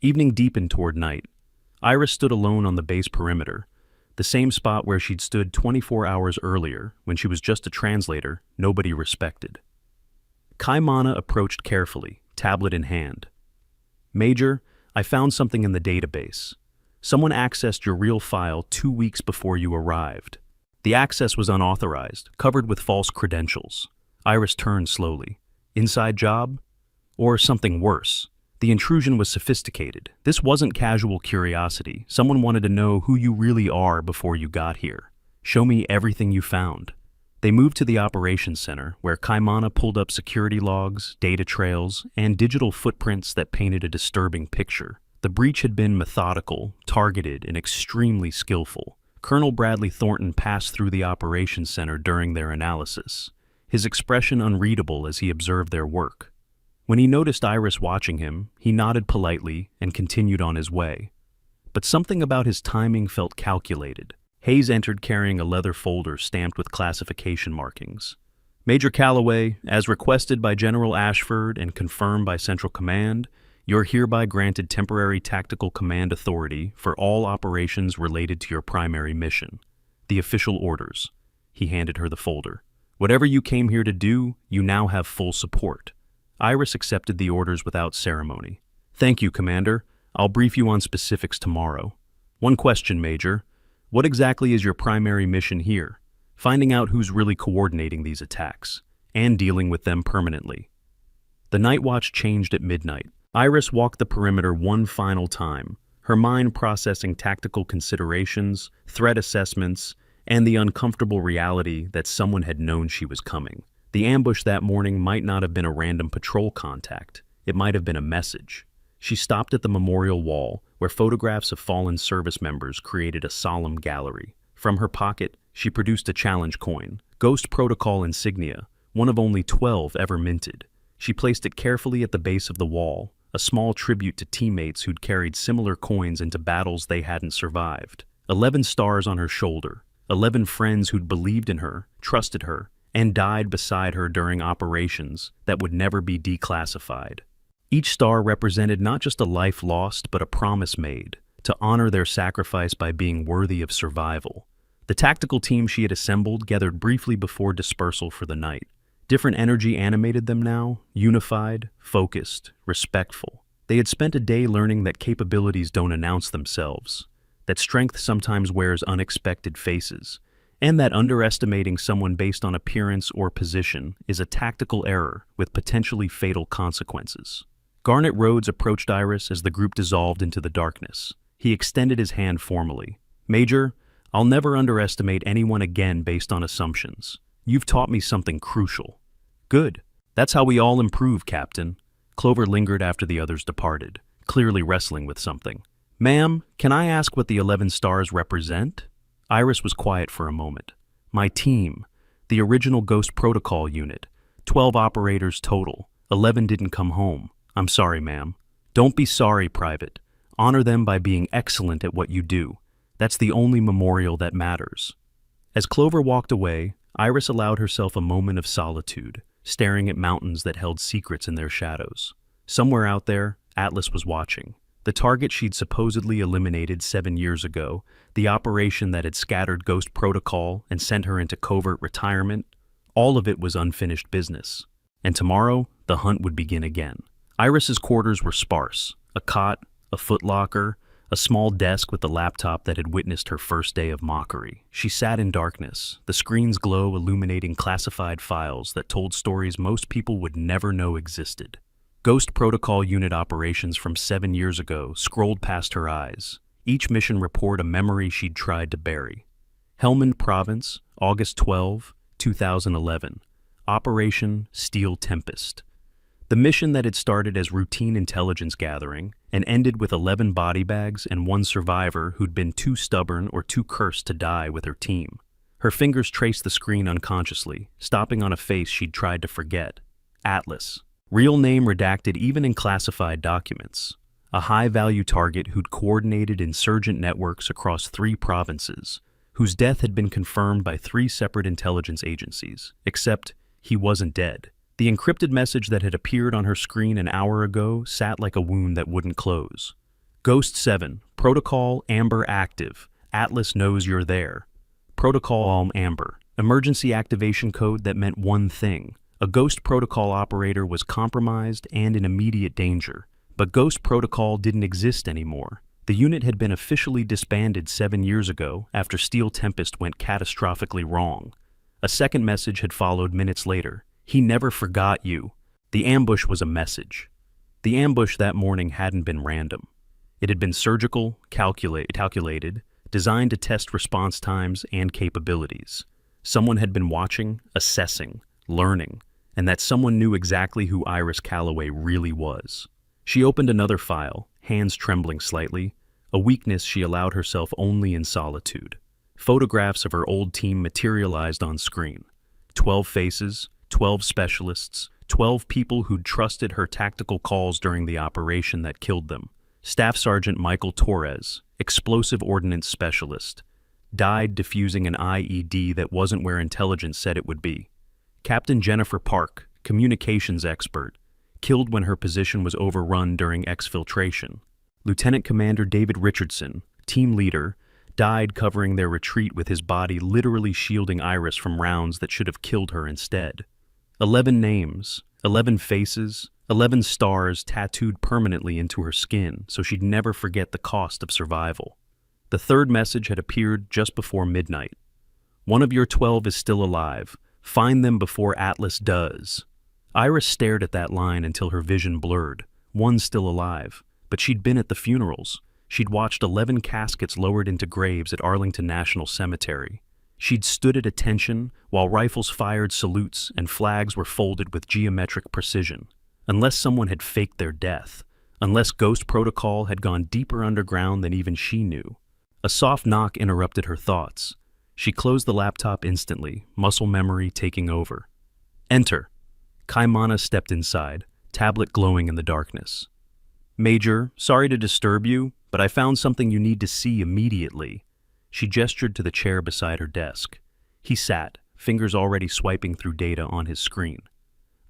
Evening deepened toward night. Iris stood alone on the base perimeter, the same spot where she'd stood 24 hours earlier when she was just a translator nobody respected. Kaimana approached carefully, tablet in hand. Major, I found something in the database. Someone accessed your real file 2 weeks before you arrived. The access was unauthorized, covered with false credentials. Iris turned slowly. Inside job? Or something worse? The intrusion was sophisticated. This wasn't casual curiosity. Someone wanted to know who you really are before you got here. Show me everything you found. They moved to the operations center, where Kaimana pulled up security logs, data trails, and digital footprints that painted a disturbing picture. The breach had been methodical, targeted, and extremely skillful. Colonel Bradley Thornton passed through the operations center during their analysis, his expression unreadable as he observed their work. When he noticed Iris watching him, he nodded politely and continued on his way. But something about his timing felt calculated. Hayes entered carrying a leather folder stamped with classification markings. Major Calloway, as requested by General Ashford and confirmed by Central Command, you're hereby granted temporary tactical command authority for all operations related to your primary mission. The official orders. He handed her the folder. Whatever you came here to do, you now have full support. Iris accepted the orders without ceremony. Thank you, Commander. I'll brief you on specifics tomorrow. One question, Major. What exactly is your primary mission here? Finding out who's really coordinating these attacks, and dealing with them permanently. The night watch changed at midnight. Iris walked the perimeter one final time, her mind processing tactical considerations, threat assessments, and the uncomfortable reality that someone had known she was coming. The ambush that morning might not have been a random patrol contact. It might have been a message. She stopped at the memorial wall, where photographs of fallen service members created a solemn gallery. From her pocket, she produced a challenge coin, Ghost Protocol insignia, one of only 12 ever minted. She placed it carefully at the base of the wall, a small tribute to teammates who'd carried similar coins into battles they hadn't survived. 11 stars on her shoulder, 11 friends who'd believed in her, trusted her, and died beside her during operations that would never be declassified. Each star represented not just a life lost, but a promise made, to honor their sacrifice by being worthy of survival. The tactical team she had assembled gathered briefly before dispersal for the night. Different energy animated them now, unified, focused, respectful. They had spent a day learning that capabilities don't announce themselves, that strength sometimes wears unexpected faces, and that underestimating someone based on appearance or position is a tactical error with potentially fatal consequences. Garnet Rhodes approached Iris as the group dissolved into the darkness. He extended his hand formally. "Major, I'll never underestimate anyone again based on assumptions. You've taught me something crucial." "Good. That's how we all improve, Captain." Clover lingered after the others departed, clearly wrestling with something. "Ma'am, can I ask what the 11 stars represent?" Iris was quiet for a moment. "My team, the original Ghost Protocol unit, 12 operators total, 11 didn't come home. I'm sorry, ma'am." "Don't be sorry, Private. Honor them by being excellent at what you do. That's the only memorial that matters." As Clover walked away, Iris allowed herself a moment of solitude, staring at mountains that held secrets in their shadows. Somewhere out there, Atlas was watching. The target she'd supposedly eliminated 7 years ago, the operation that had scattered Ghost Protocol and sent her into covert retirement, all of it was unfinished business. And tomorrow, the hunt would begin again. Iris's quarters were sparse: a cot, a footlocker, a small desk with the laptop that had witnessed her first day of mockery. She sat in darkness, the screen's glow illuminating classified files that told stories most people would never know existed. Ghost Protocol unit operations from 7 years ago scrolled past her eyes, each mission report a memory she'd tried to bury. Helmand Province, August 12, 2011. Operation Steel Tempest. The mission that had started as routine intelligence gathering and ended with 11 body bags and 1 survivor who'd been too stubborn or too cursed to die with her team. Her fingers traced the screen unconsciously, stopping on a face she'd tried to forget. Atlas. Real name redacted even in classified documents. A high-value target who'd coordinated insurgent networks across 3 provinces, whose death had been confirmed by 3 separate intelligence agencies, except he wasn't dead. The encrypted message that had appeared on her screen an hour ago sat like a wound that wouldn't close. Ghost 7, Protocol Amber active. Atlas knows you're there. Protocol Amber, emergency activation code that meant one thing. A Ghost Protocol operator was compromised and in immediate danger, but Ghost Protocol didn't exist anymore. The unit had been officially disbanded 7 years ago after Steel Tempest went catastrophically wrong. A second message had followed minutes later. "He never forgot you." The ambush was a message. The ambush that morning hadn't been random. It had been surgical, calculated, designed to test response times and capabilities. Someone had been watching, assessing, learning, and that someone knew exactly who Iris Calloway really was. She opened another file, hands trembling slightly, a weakness she allowed herself only in solitude. Photographs of her old team materialized on screen. 12 faces, 12 specialists, 12 people who'd trusted her tactical calls during the operation that killed them. Staff Sergeant Michael Torres, explosive ordnance specialist, died defusing an IED that wasn't where intelligence said it would be. Captain Jennifer Park, communications expert, killed when her position was overrun during exfiltration. Lieutenant Commander David Richardson, team leader, died covering their retreat with his body literally shielding Iris from rounds that should have killed her instead. 11 names, 11 faces, 11 stars tattooed permanently into her skin so she'd never forget the cost of survival. The third message had appeared just before midnight. "One of your 12 is still alive. Find them before Atlas does." Iris stared at that line until her vision blurred. One still alive, but she'd been at the funerals. She'd watched 11 caskets lowered into graves at Arlington National Cemetery. She'd stood at attention while rifles fired salutes and flags were folded with geometric precision. Unless someone had faked their death, unless Ghost Protocol had gone deeper underground than even she knew. A soft knock interrupted her thoughts. She closed the laptop instantly, muscle memory taking over. "Enter." Kaimana stepped inside, tablet glowing in the darkness. "Major, sorry to disturb you, but I found something you need to see immediately." She gestured to the chair beside her desk. He sat, fingers already swiping through data on his screen.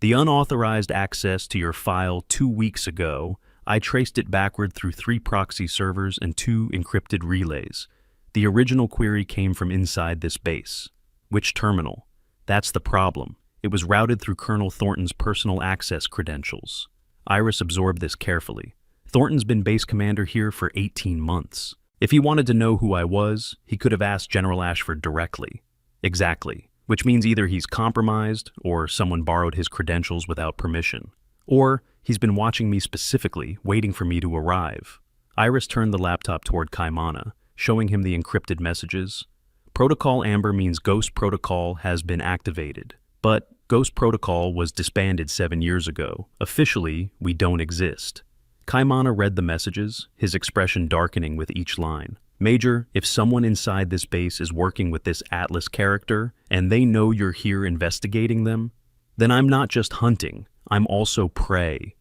"The unauthorized access to your file 2 weeks ago, I traced it backward through 3 proxy servers and 2 encrypted relays. The original query came from inside this base. Which terminal? That's the problem. It was routed through Colonel Thornton's personal access credentials." Iris absorbed this carefully. Thornton's been base commander here for 18 months. If he wanted to know who I was, he could have asked General Ashford directly. Exactly. Which means either he's compromised, or someone borrowed his credentials without permission. Or he's been watching me specifically, waiting for me to arrive. Iris turned the laptop toward Kaimana, showing him the encrypted messages. Protocol Amber means Ghost Protocol has been activated. But Ghost Protocol was disbanded 7 years ago. Officially, we don't exist. Kaimana read the messages, his expression darkening with each line. Major, if someone inside this base is working with this Atlas character, and they know you're here investigating them, then I'm not just hunting, I'm also prey.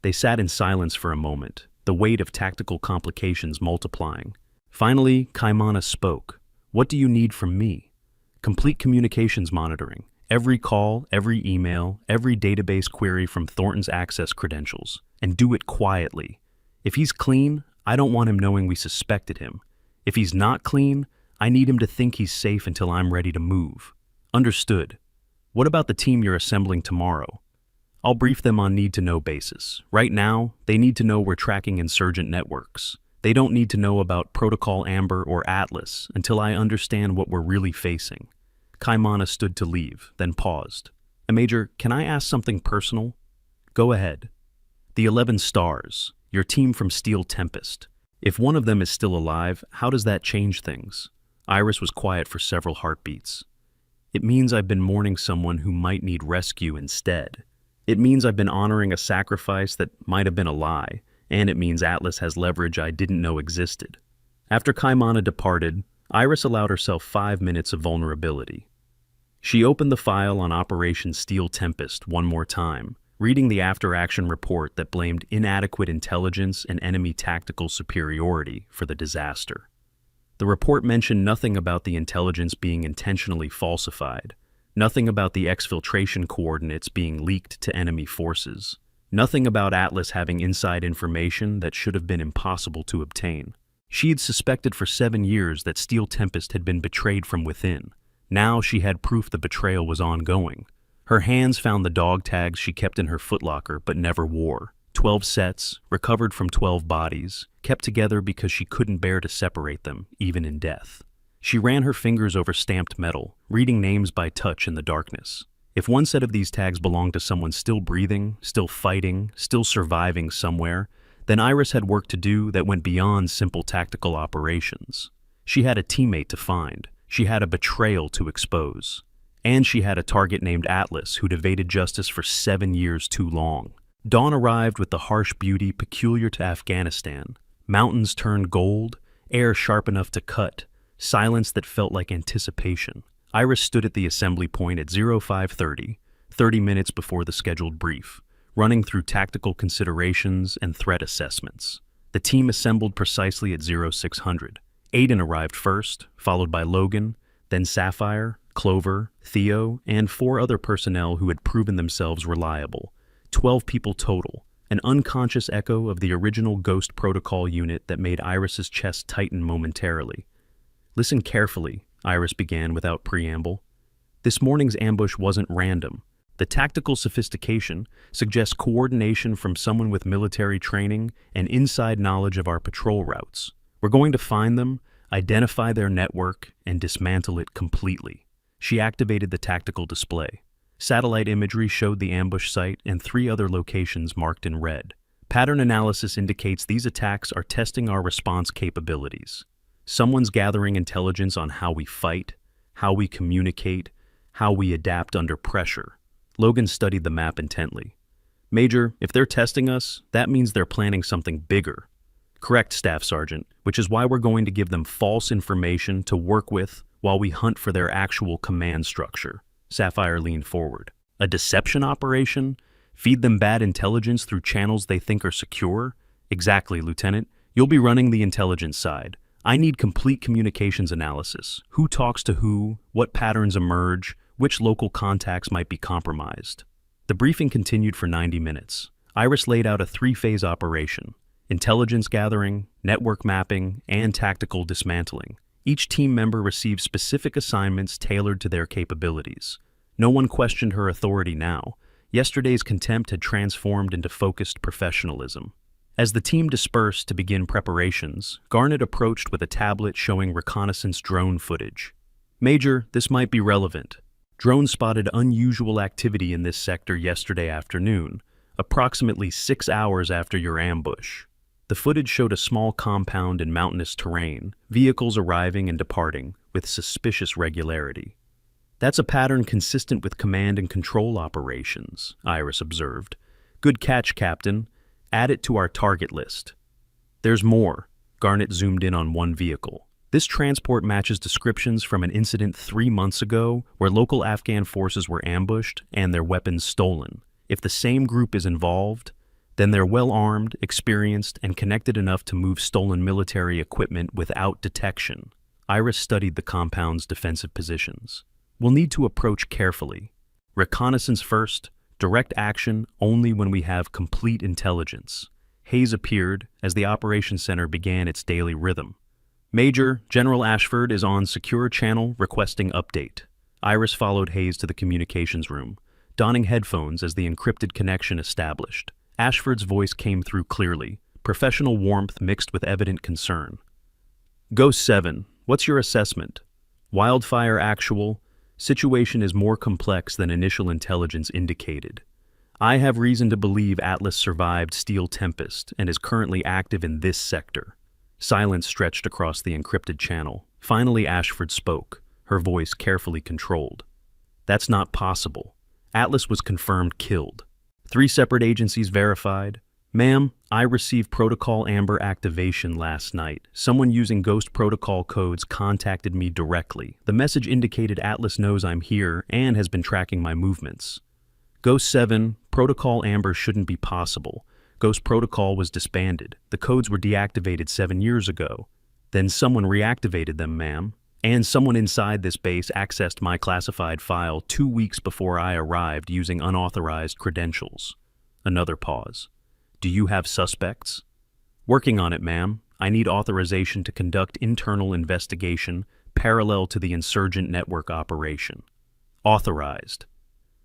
They sat in silence for a moment, the weight of tactical complications multiplying. Finally, Kaimana spoke. What do you need from me? Complete communications monitoring. Every call, every email, every database query from Thornton's access credentials. And do it quietly. If he's clean, I don't want him knowing we suspected him. If he's not clean, I need him to think he's safe until I'm ready to move. Understood. What about the team you're assembling tomorrow? I'll brief them on need-to-know basis. Right now, they need to know we're tracking insurgent networks. They don't need to know about Protocol Amber or Atlas until I understand what we're really facing. Kaimana stood to leave, then paused. Major, can I ask something personal? Go ahead. The 11 stars, your team from Steel Tempest. If one of them is still alive, how does that change things? Iris was quiet for several heartbeats. It means I've been mourning someone who might need rescue instead. It means I've been honoring a sacrifice that might have been a lie, and it means Atlas has leverage I didn't know existed. After Kaimana departed, Iris allowed herself 5 minutes of vulnerability. She opened the file on Operation Steel Tempest one more time, reading the after-action report that blamed inadequate intelligence and enemy tactical superiority for the disaster. The report mentioned nothing about the intelligence being intentionally falsified, nothing about the exfiltration coordinates being leaked to enemy forces, nothing about Atlas having inside information that should have been impossible to obtain. She had suspected for 7 years that Steel Tempest had been betrayed from within. Now she had proof the betrayal was ongoing. Her hands found the dog tags she kept in her footlocker but never wore. 12 sets, recovered from 12 bodies, kept together because she couldn't bear to separate them, even in death. She ran her fingers over stamped metal, reading names by touch in the darkness. If one set of these tags belonged to someone still breathing, still fighting, still surviving somewhere, then Iris had work to do that went beyond simple tactical operations. She had a teammate to find. She had a betrayal to expose. And she had a target named Atlas who'd evaded justice for 7 years too long. Dawn arrived with the harsh beauty peculiar to Afghanistan. Mountains turned gold, air sharp enough to cut, silence that felt like anticipation. Iris stood at the assembly point at 0530, 30 minutes before the scheduled brief, running through tactical considerations and threat assessments. The team assembled precisely at 0600. Aiden arrived first, followed by Logan, then Sapphire, Clover, Theo, and 4 other personnel who had proven themselves reliable. 12 people total, an unconscious echo of the original Ghost Protocol unit that made Iris's chest tighten momentarily. Listen carefully, Iris began without preamble. This morning's ambush wasn't random. The tactical sophistication suggests coordination from someone with military training and inside knowledge of our patrol routes. We're going to find them, identify their network, and dismantle it completely. She activated the tactical display. Satellite imagery showed the ambush site and 3 other locations marked in red. Pattern analysis indicates these attacks are testing our response capabilities. Someone's gathering intelligence on how we fight, how we communicate, how we adapt under pressure. Logan studied the map intently. Major, if they're testing us, that means they're planning something bigger. Correct, Staff Sergeant, which is why we're going to give them false information to work with while we hunt for their actual command structure. Sapphire leaned forward. A deception operation? Feed them bad intelligence through channels they think are secure? Exactly, Lieutenant. You'll be running the intelligence side. I need complete communications analysis. Who talks to who, what patterns emerge, which local contacts might be compromised. The briefing continued for 90 minutes. Iris laid out a 3-phase operation: intelligence gathering, network mapping, and tactical dismantling. Each team member received specific assignments tailored to their capabilities. No one questioned her authority now. Yesterday's contempt had transformed into focused professionalism. As the team dispersed to begin preparations, Garnet approached with a tablet showing reconnaissance drone footage. "Major, this might be relevant. Drones spotted unusual activity in this sector yesterday afternoon, approximately 6 hours after your ambush." The footage showed a small compound in mountainous terrain, vehicles arriving and departing with suspicious regularity. "That's a pattern consistent with command and control operations," Iris observed. "Good catch, Captain. Add it to our target list." "There's more." Garnet zoomed in on one vehicle. "This transport matches descriptions from an incident 3 months ago where local Afghan forces were ambushed and their weapons stolen. If the same group is involved, then they're well-armed, experienced, and connected enough to move stolen military equipment without detection." Iris studied the compound's defensive positions. "We'll need to approach carefully. Reconnaissance first, direct action only when we have complete intelligence." Hayes appeared as the operations center began its daily rhythm. "Major, General Ashford is on secure channel requesting update." Iris followed Hayes to the communications room, donning headphones as the encrypted connection established. Ashford's voice came through clearly, professional warmth mixed with evident concern. "Ghost 7, what's your assessment? Wildfire actual. Situation is more complex than initial intelligence indicated. I have reason to believe Atlas survived Steel Tempest and is currently active in this sector." Silence stretched across the encrypted channel. Finally, Ashford spoke, her voice carefully controlled. "That's not possible. Atlas was confirmed killed. 3 separate agencies verified. Ma'am, I received Protocol Amber activation last night. Someone using Ghost Protocol codes contacted me directly. The message indicated Atlas knows I'm here and has been tracking my movements. Ghost 7, Protocol Amber shouldn't be possible. Ghost Protocol was disbanded. The codes were deactivated 7 years ago. Then someone reactivated them, ma'am. And someone inside this base accessed my classified file 2 weeks before I arrived using unauthorized credentials." Another pause. "Do you have suspects?" "Working on it, ma'am. I need authorization to conduct internal investigation parallel to the insurgent network operation." "Authorized."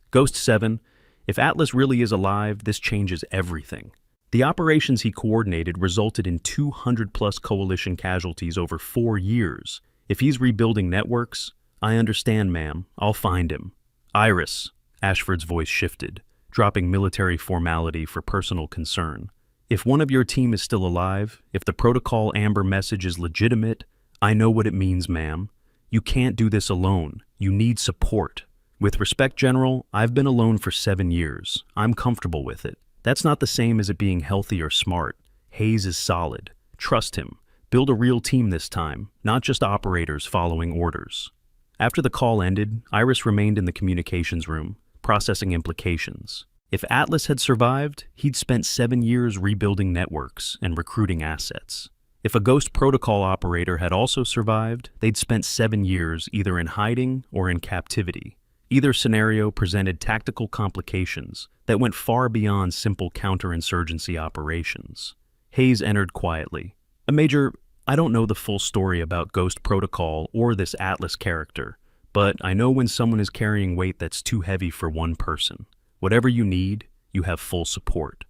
"Ghost 7, if Atlas really is alive, this changes everything. The operations he coordinated resulted in 200-plus coalition casualties over 4 years. If he's rebuilding networks, I understand, ma'am. I'll find him." "Iris," Ashford's voice shifted, dropping military formality for personal concern. "If one of your team is still alive, if the Protocol Amber message is legitimate, I know what it means, ma'am. You can't do this alone. You need support. With respect, General, I've been alone for 7 years. I'm comfortable with it. That's not the same as it being healthy or smart. Hayes is solid. Trust him. Build a real team this time, not just operators following orders." After the call ended, Iris remained in the communications room, processing implications. If Atlas had survived, he'd spent 7 years rebuilding networks and recruiting assets. If a Ghost Protocol operator had also survived, they'd spent 7 years either in hiding or in captivity. Either scenario presented tactical complications that went far beyond simple counterinsurgency operations. Hayes entered quietly. "Major, I don't know the full story about Ghost Protocol or this Atlas character, but I know when someone is carrying weight that's too heavy for one person. Whatever you need, you have full support."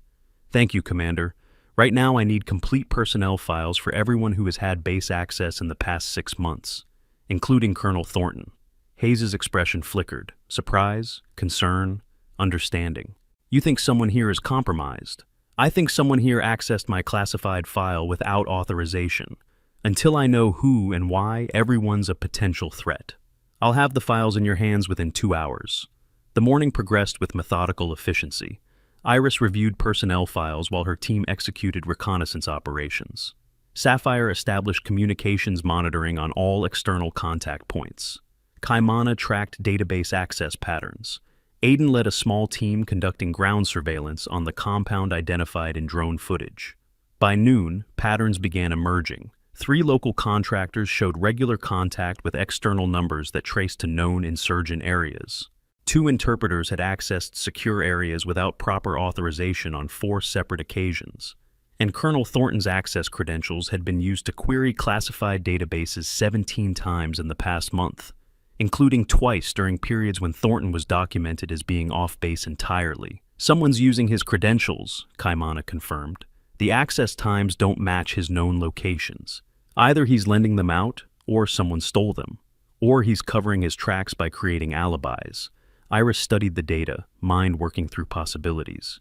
"Thank you, Commander. Right now I need complete personnel files for everyone who has had base access in the past 6 months, including Colonel Thornton." Hayes' expression flickered. Surprise, concern, understanding. "You think someone here is compromised? I think someone here accessed my classified file without authorization. Until I know who and why, everyone's a potential threat. I'll have the files in your hands within 2 hours." The morning progressed with methodical efficiency. Iris reviewed personnel files while her team executed reconnaissance operations. Sapphire established communications monitoring on all external contact points. Kaimana tracked database access patterns. Aiden led a small team conducting ground surveillance on the compound identified in drone footage. By noon, patterns began emerging. 3 local contractors showed regular contact with external numbers that traced to known insurgent areas. 2 interpreters had accessed secure areas without proper authorization on 4 separate occasions. And Colonel Thornton's access credentials had been used to query classified databases 17 times in the past month, including twice during periods when Thornton was documented as being off base entirely. "Someone's using his credentials," Kaimana confirmed. The access times don't match his known locations. Either he's lending them out, or someone stole them. Or he's covering his tracks by creating alibis. Iris studied the data, mind working through possibilities.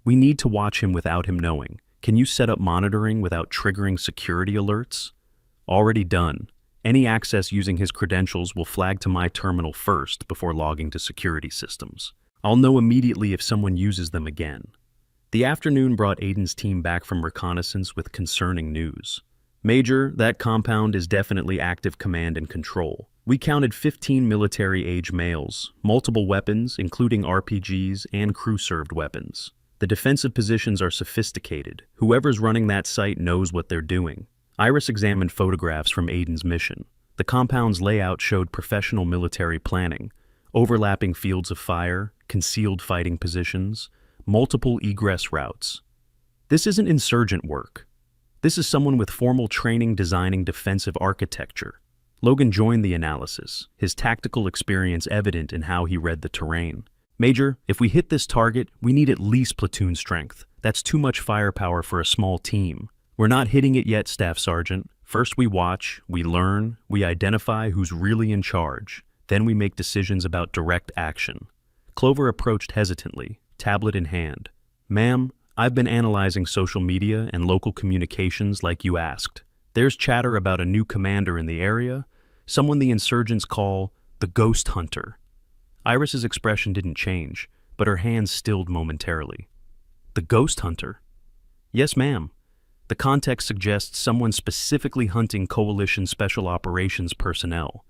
We need to watch him without him knowing. Can you set up monitoring without triggering security alerts? Already done. Any access using his credentials will flag to my terminal first before logging to security systems. I'll know immediately if someone uses them again. The afternoon brought Aiden's team back from reconnaissance with concerning news. Major, that compound is definitely active command and control. We counted 15 military-age males, multiple weapons, including RPGs and crew-served weapons. The defensive positions are sophisticated. Whoever's running that site knows what they're doing. Iris examined photographs from Aiden's mission. The compound's layout showed professional military planning, overlapping fields of fire, concealed fighting positions, multiple egress routes. This isn't insurgent work. This is someone with formal training designing defensive architecture. Logan joined the analysis, his tactical experience evident in how he read the terrain. Major, if we hit this target, we need at least platoon strength. That's too much firepower for a small team. We're not hitting it yet, Staff Sergeant. First we watch, we learn, we identify who's really in charge. Then we make decisions about direct action. Clover approached hesitantly, tablet in hand. Ma'am, I've been analyzing social media and local communications like you asked. There's chatter about a new commander in the area, someone the insurgents call the Ghost Hunter. Iris's expression didn't change, but her hands stilled momentarily. The Ghost Hunter? Yes, ma'am. The context suggests someone specifically hunting Coalition Special Operations personnel.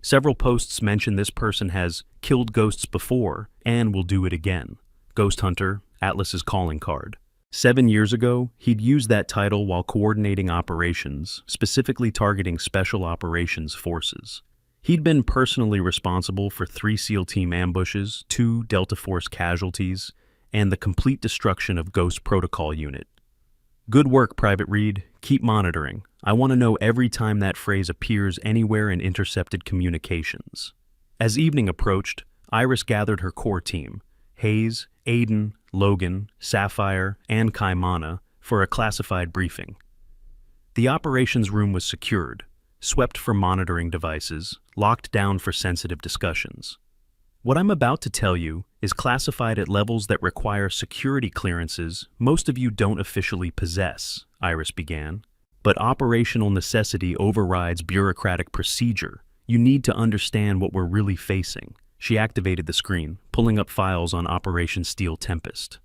Several posts mention this person has killed ghosts before and will do it again. Ghost Hunter, Atlas's calling card. 7 years ago, he'd used that title while coordinating operations, specifically targeting Special Operations Forces. He'd been personally responsible for 3 SEAL Team ambushes, 2 Delta Force casualties, and the complete destruction of Ghost Protocol Unit. Good work, Private Reed. Keep monitoring. I want to know every time that phrase appears anywhere in intercepted communications. As evening approached, Iris gathered her core team, Hayes, Aiden, Logan, Sapphire, and Kaimana, for a classified briefing. The operations room was secured, swept for monitoring devices, locked down for sensitive discussions. What I'm about to tell you is classified at levels that require security clearances most of you don't officially possess, Iris began. But operational necessity overrides bureaucratic procedure. You need to understand what we're really facing. She activated the screen, pulling up files on Operation Steel Tempest.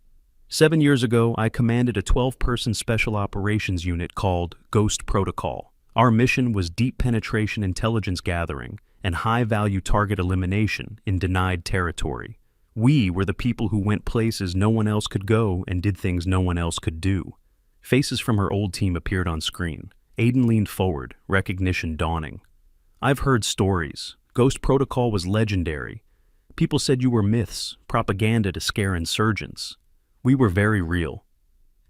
7 years ago, I commanded a 12-person special operations unit called Ghost Protocol. Our mission was deep penetration intelligence gathering and high-value target elimination in denied territory. We were the people who went places no one else could go and did things no one else could do. Faces from her old team appeared on screen. Aiden leaned forward, recognition dawning. I've heard stories. Ghost Protocol was legendary. People said you were myths, propaganda to scare insurgents. We were very real.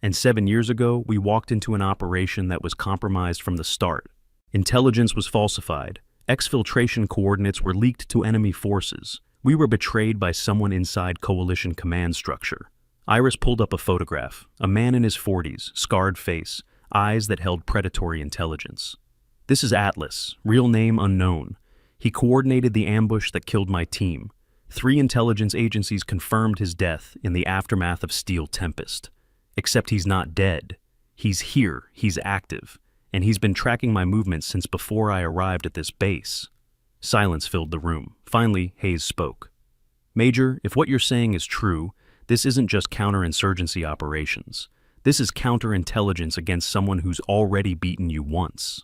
And 7 years ago, we walked into an operation that was compromised from the start. Intelligence was falsified. Exfiltration coordinates were leaked to enemy forces. We were betrayed by someone inside Coalition command structure. Iris pulled up a photograph. A man in his 40s, scarred face, eyes that held predatory intelligence. This is Atlas, real name unknown. He coordinated the ambush that killed my team. 3 intelligence agencies confirmed his death in the aftermath of Steel Tempest. Except he's not dead. He's here, he's active, and he's been tracking my movements since before I arrived at this base. Silence filled the room. Finally, Hayes spoke. Major, if what you're saying is true, this isn't just counterinsurgency operations. This is counterintelligence against someone who's already beaten you once.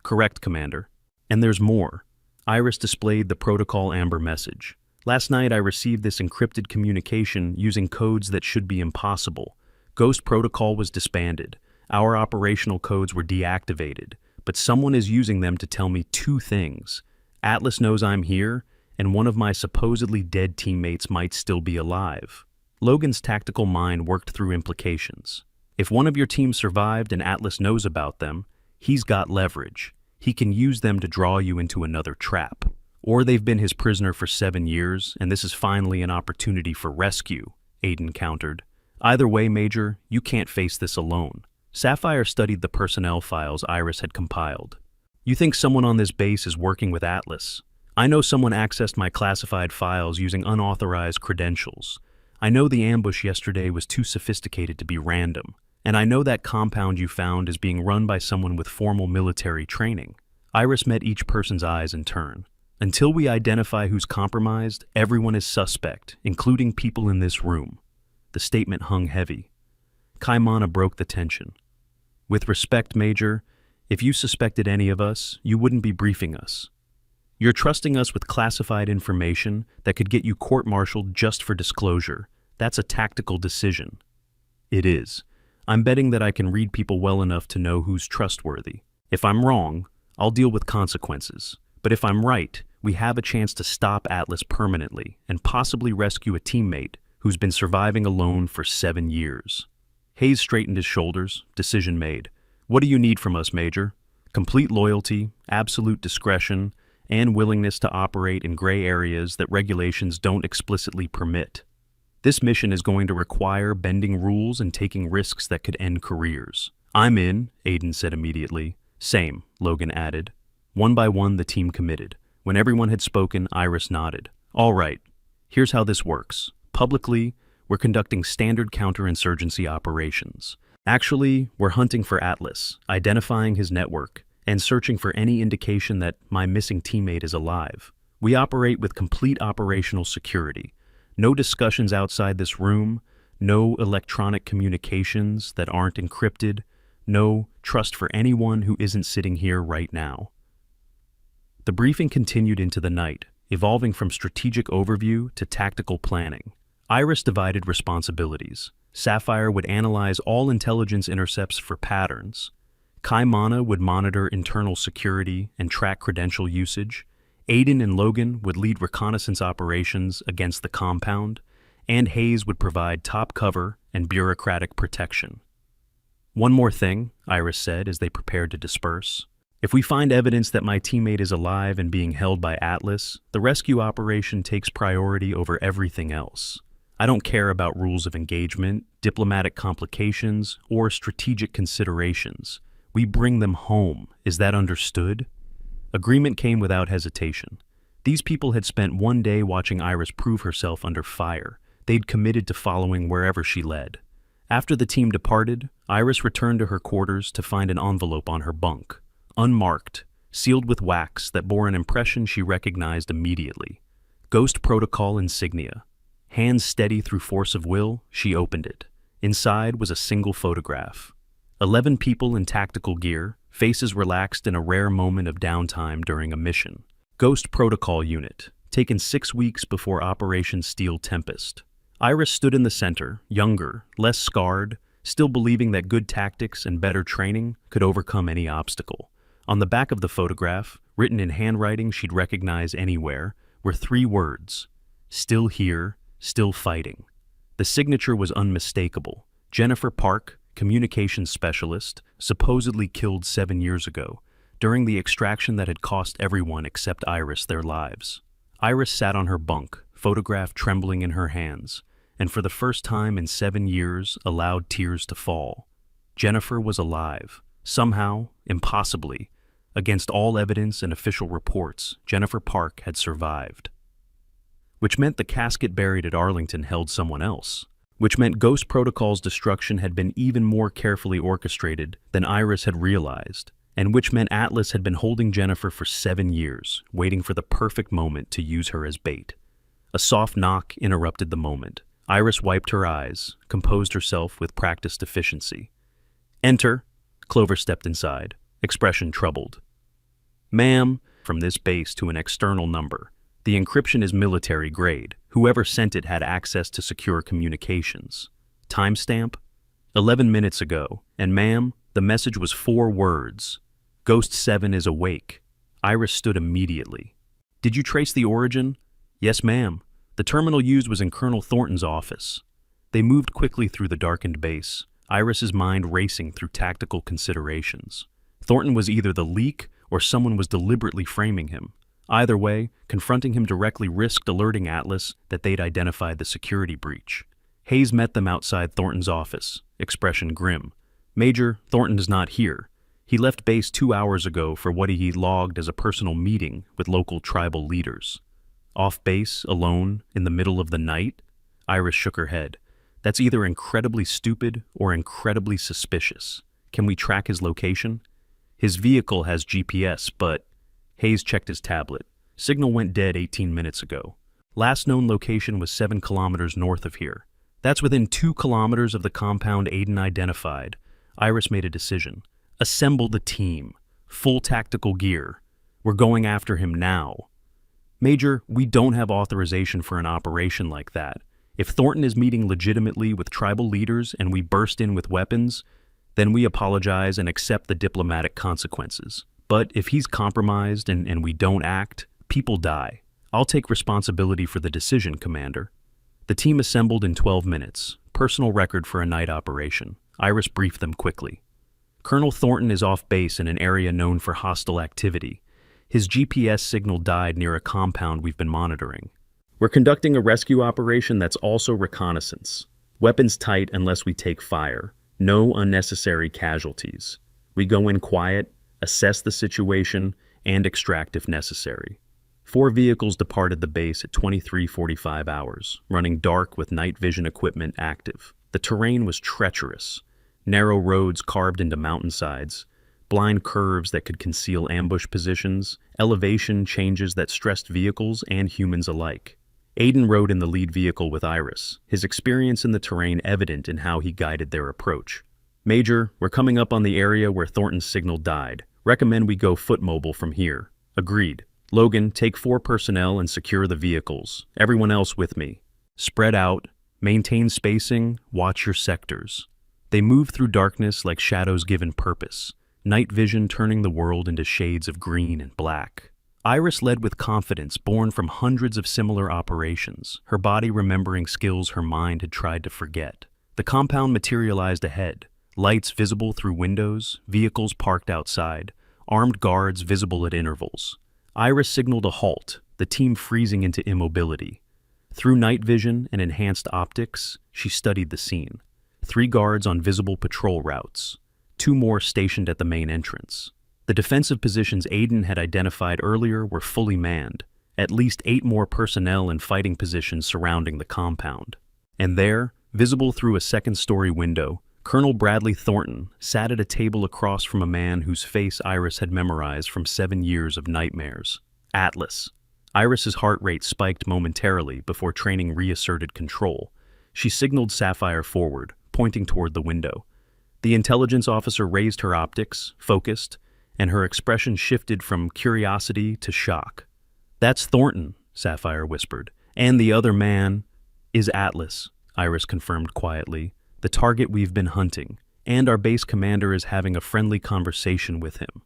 Correct, Commander. And there's more. Iris displayed the Protocol Amber message. Last night I received this encrypted communication using codes that should be impossible. Ghost Protocol was disbanded. Our operational codes were deactivated, but someone is using them to tell me 2 things. Atlas knows I'm here, and one of my supposedly dead teammates might still be alive. Logan's tactical mind worked through implications. If one of your team survived and Atlas knows about them, he's got leverage. He can use them to draw you into another trap. Or they've been his prisoner for 7 years, and this is finally an opportunity for rescue, Aiden countered. Either way, Major, you can't face this alone. Sapphire studied the personnel files Iris had compiled. You think someone on this base is working with Atlas? I know someone accessed my classified files using unauthorized credentials. I know the ambush yesterday was too sophisticated to be random. And I know that compound you found is being run by someone with formal military training. Iris met each person's eyes in turn. Until we identify who's compromised, everyone is suspect, including people in this room. The statement hung heavy. Kaimana broke the tension. With respect, Major, if you suspected any of us, you wouldn't be briefing us. You're trusting us with classified information that could get you court-martialed just for disclosure. That's a tactical decision. It is. I'm betting that I can read people well enough to know who's trustworthy. If I'm wrong, I'll deal with consequences. But if I'm right, we have a chance to stop Atlas permanently and possibly rescue a teammate who's been surviving alone for 7 years. Hayes straightened his shoulders, decision made. What do you need from us, Major? Complete loyalty, absolute discretion, and willingness to operate in gray areas that regulations don't explicitly permit. This mission is going to require bending rules and taking risks that could end careers. I'm in, Aiden said immediately. Same, Logan added. One by one, the team committed. When everyone had spoken, Iris nodded. All right, here's how this works. Publicly, we're conducting standard counterinsurgency operations. Actually, we're hunting for Atlas, identifying his network, and searching for any indication that my missing teammate is alive. We operate with complete operational security. No discussions outside this room, no electronic communications that aren't encrypted, no trust for anyone who isn't sitting here right now. The briefing continued into the night, evolving from strategic overview to tactical planning. Iris divided responsibilities. Sapphire would analyze all intelligence intercepts for patterns. Kaimana would monitor internal security and track credential usage. Aiden and Logan would lead reconnaissance operations against the compound, and Hayes would provide top cover and bureaucratic protection. One more thing, Iris said as they prepared to disperse. If we find evidence that my teammate is alive and being held by Atlas, the rescue operation takes priority over everything else. I don't care about rules of engagement, diplomatic complications, or strategic considerations. We bring them home. Is that understood? Agreement came without hesitation. These people had spent one day watching Iris prove herself under fire. They'd committed to following wherever she led. After the team departed, Iris returned to her quarters to find an envelope on her bunk. Unmarked, sealed with wax that bore an impression she recognized immediately. Ghost Protocol insignia. Hands steady through force of will, she opened it. Inside was a single photograph. 11 people in tactical gear, faces relaxed in a rare moment of downtime during a mission. Ghost Protocol Unit, taken 6 weeks before Operation Steel Tempest. Iris stood in the center, younger, less scarred, still believing that good tactics and better training could overcome any obstacle. On the back of the photograph, written in handwriting she'd recognize anywhere, were 3 words. Still here, still fighting. The signature was unmistakable. Jennifer Park, communications specialist, supposedly killed 7 years ago, during the extraction that had cost everyone except Iris their lives. Iris sat on her bunk, photograph trembling in her hands, and for the first time in 7 years allowed tears to fall. Jennifer was alive. Somehow, impossibly, against all evidence and official reports, Jennifer Park had survived. Which meant the casket buried at Arlington held someone else. Which meant Ghost Protocol's destruction had been even more carefully orchestrated than Iris had realized, and which meant Atlas had been holding Jennifer for 7 years, waiting for the perfect moment to use her as bait. A soft knock interrupted the moment. Iris wiped her eyes, composed herself with practiced efficiency. Enter. Clover stepped inside, expression troubled. Ma'am, from this base to an external number. The encryption is military grade. Whoever sent it had access to secure communications. Timestamp? 11 minutes ago. And ma'am, the message was 4 words. Ghost 7 is awake. Iris stood immediately. Did you trace the origin? Yes, ma'am. The terminal used was in Colonel Thornton's office. They moved quickly through the darkened base, Iris's mind racing through tactical considerations. Thornton was either the leak or someone was deliberately framing him. Either way, confronting him directly risked alerting Atlas that they'd identified the security breach. Hayes met them outside Thornton's office, expression grim. Major, Thornton is not here. He left base 2 hours ago for what he logged as a personal meeting with local tribal leaders. Off base, alone, in the middle of the night? Iris shook her head. That's either incredibly stupid or incredibly suspicious. Can we track his location? His vehicle has GPS, but... Hayes checked his tablet. Signal went dead 18 minutes ago. Last known location was 7 kilometers north of here. That's within 2 kilometers of the compound Aiden identified. Iris made a decision. Assemble the team. Full tactical gear. We're going after him now. Major, we don't have authorization for an operation like that. If Thornton is meeting legitimately with tribal leaders and we burst in with weapons, then we apologize and accept the diplomatic consequences. But if he's compromised and we don't act, people die. I'll take responsibility for the decision, Commander. The team assembled in 12 minutes, personal record for a night operation. Iris briefed them quickly. Colonel Thornton is off base in an area known for hostile activity. His GPS signal died near a compound we've been monitoring. We're conducting a rescue operation that's also reconnaissance. Weapons tight unless we take fire. No unnecessary casualties. We go in quiet, assess the situation, and extract if necessary. 4 vehicles departed the base at 23:45 hours, running dark with night vision equipment active. The terrain was treacherous. Narrow roads carved into mountainsides, blind curves that could conceal ambush positions, elevation changes that stressed vehicles and humans alike. Aiden rode in the lead vehicle with Iris, his experience in the terrain evident in how he guided their approach. Major, we're coming up on the area where Thornton's signal died. Recommend we go foot mobile from here. Agreed. Logan, take 4 personnel and secure the vehicles. Everyone else with me. Spread out, maintain spacing, watch your sectors. They move through darkness like shadows given purpose, night vision turning the world into shades of green and black. Iris led with confidence born from hundreds of similar operations, her body remembering skills her mind had tried to forget. The compound materialized ahead, lights visible through windows, vehicles parked outside, armed guards visible at intervals. Iris signaled a halt, the team freezing into immobility. Through night vision and enhanced optics, she studied the scene. 3 guards on visible patrol routes, 2 more stationed at the main entrance. The defensive positions Aiden had identified earlier were fully manned, at least 8 more personnel in fighting positions surrounding the compound. And there, visible through a second-story window, Colonel Bradley Thornton sat at a table across from a man whose face Iris had memorized from 7 years of nightmares. Atlas. Iris's heart rate spiked momentarily before training reasserted control. She signaled Sapphire forward, pointing toward the window. The intelligence officer raised her optics, focused, and her expression shifted from curiosity to shock. "That's Thornton," Sapphire whispered. "And the other man is Atlas," Iris confirmed quietly. "The target we've been hunting, and our base commander is having a friendly conversation with him."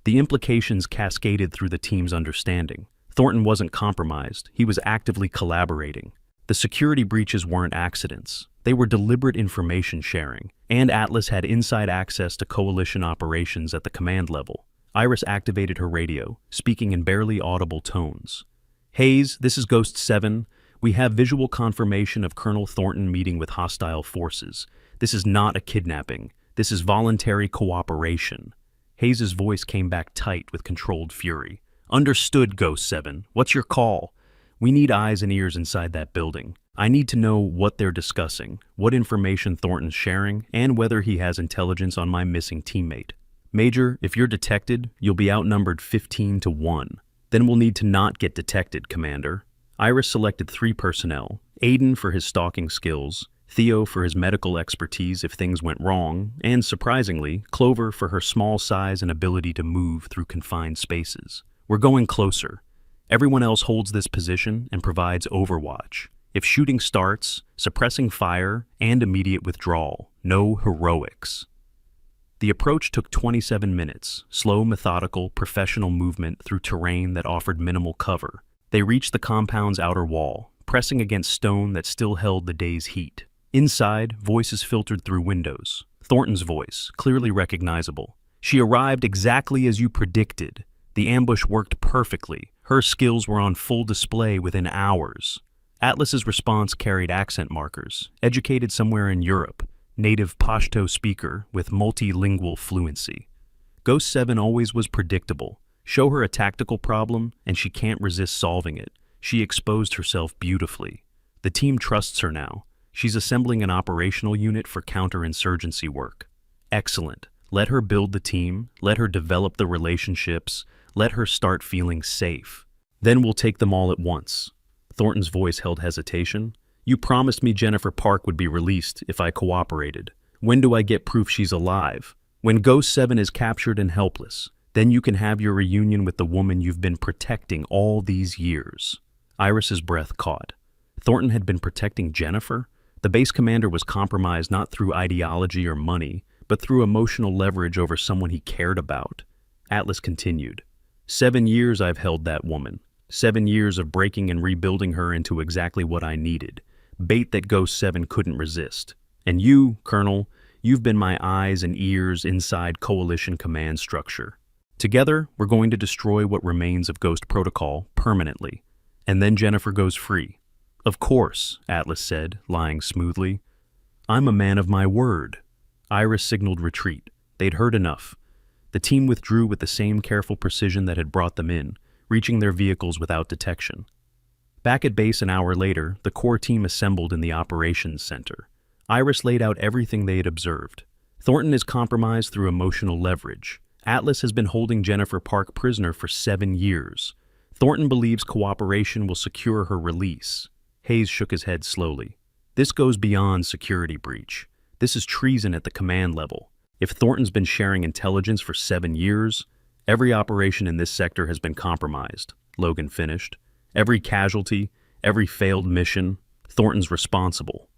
The implications cascaded through the team's understanding. Thornton wasn't compromised, he was actively collaborating. The security breaches weren't accidents. They were deliberate information sharing, and Atlas had inside access to coalition operations at the command level. Iris activated her radio, speaking in barely audible tones. "Hayes, this is Ghost 7. We have visual confirmation of Colonel Thornton meeting with hostile forces. This is not a kidnapping. This is voluntary cooperation." Hayes' voice came back tight with controlled fury. "Understood, Ghost 7. What's your call? We need eyes and ears inside that building. I need to know what they're discussing, what information Thornton's sharing, and whether he has intelligence on my missing teammate. Major, if you're detected, you'll be outnumbered 15 to 1. Then we'll need to not get detected, Commander." Iris selected 3 personnel, Aiden for his stalking skills, Theo for his medical expertise if things went wrong, and surprisingly, Clover for her small size and ability to move through confined spaces. "We're going closer. Everyone else holds this position and provides overwatch. If shooting starts, suppressing fire, and immediate withdrawal. No heroics." The approach took 27 minutes, slow, methodical, professional movement through terrain that offered minimal cover. They reached the compound's outer wall, pressing against stone that still held the day's heat. Inside, voices filtered through windows. Thornton's voice, clearly recognizable. "She arrived exactly as you predicted. The ambush worked perfectly. Her skills were on full display within hours." Atlas's response carried accent markers, educated somewhere in Europe, native Pashto speaker with multilingual fluency. Ghost 7 always was predictable. Show her a tactical problem, and she can't resist solving it. She exposed herself beautifully. The team trusts her now. She's assembling an operational unit for counterinsurgency work. Excellent. Let her build the team, let her develop the relationships, let her start feeling safe. Then we'll take them all at once. Thornton's voice held hesitation. You promised me Jennifer Park would be released if I cooperated. When do I get proof she's alive? When Ghost 7 is captured and helpless, then you can have your reunion with the woman you've been protecting all these years. Iris's breath caught. Thornton had been protecting Jennifer? The base commander was compromised not through ideology or money, but through emotional leverage over someone he cared about. Atlas continued. 7 years I've held that woman. 7 years of breaking and rebuilding her into exactly what I needed. Bait that Ghost 7 couldn't resist. And you, Colonel, you've been my eyes and ears inside Coalition command structure. Together, we're going to destroy what remains of Ghost Protocol permanently. And then Jennifer goes free. Of course, Atlas said, lying smoothly. I'm a man of my word. Iris signaled retreat. They'd heard enough. The team withdrew with the same careful precision that had brought them in, reaching their vehicles without detection. Back at base an hour later, the core team assembled in the operations center. Iris laid out everything they had observed. Thornton is compromised through emotional leverage. Atlas has been holding Jennifer Park prisoner for 7 years. Thornton believes cooperation will secure her release. Hayes shook his head slowly. This goes beyond security breach. This is treason at the command level. If Thornton's been sharing intelligence for 7 years, every operation in this sector has been compromised, Logan finished. Every casualty, every failed mission, Thornton's responsible.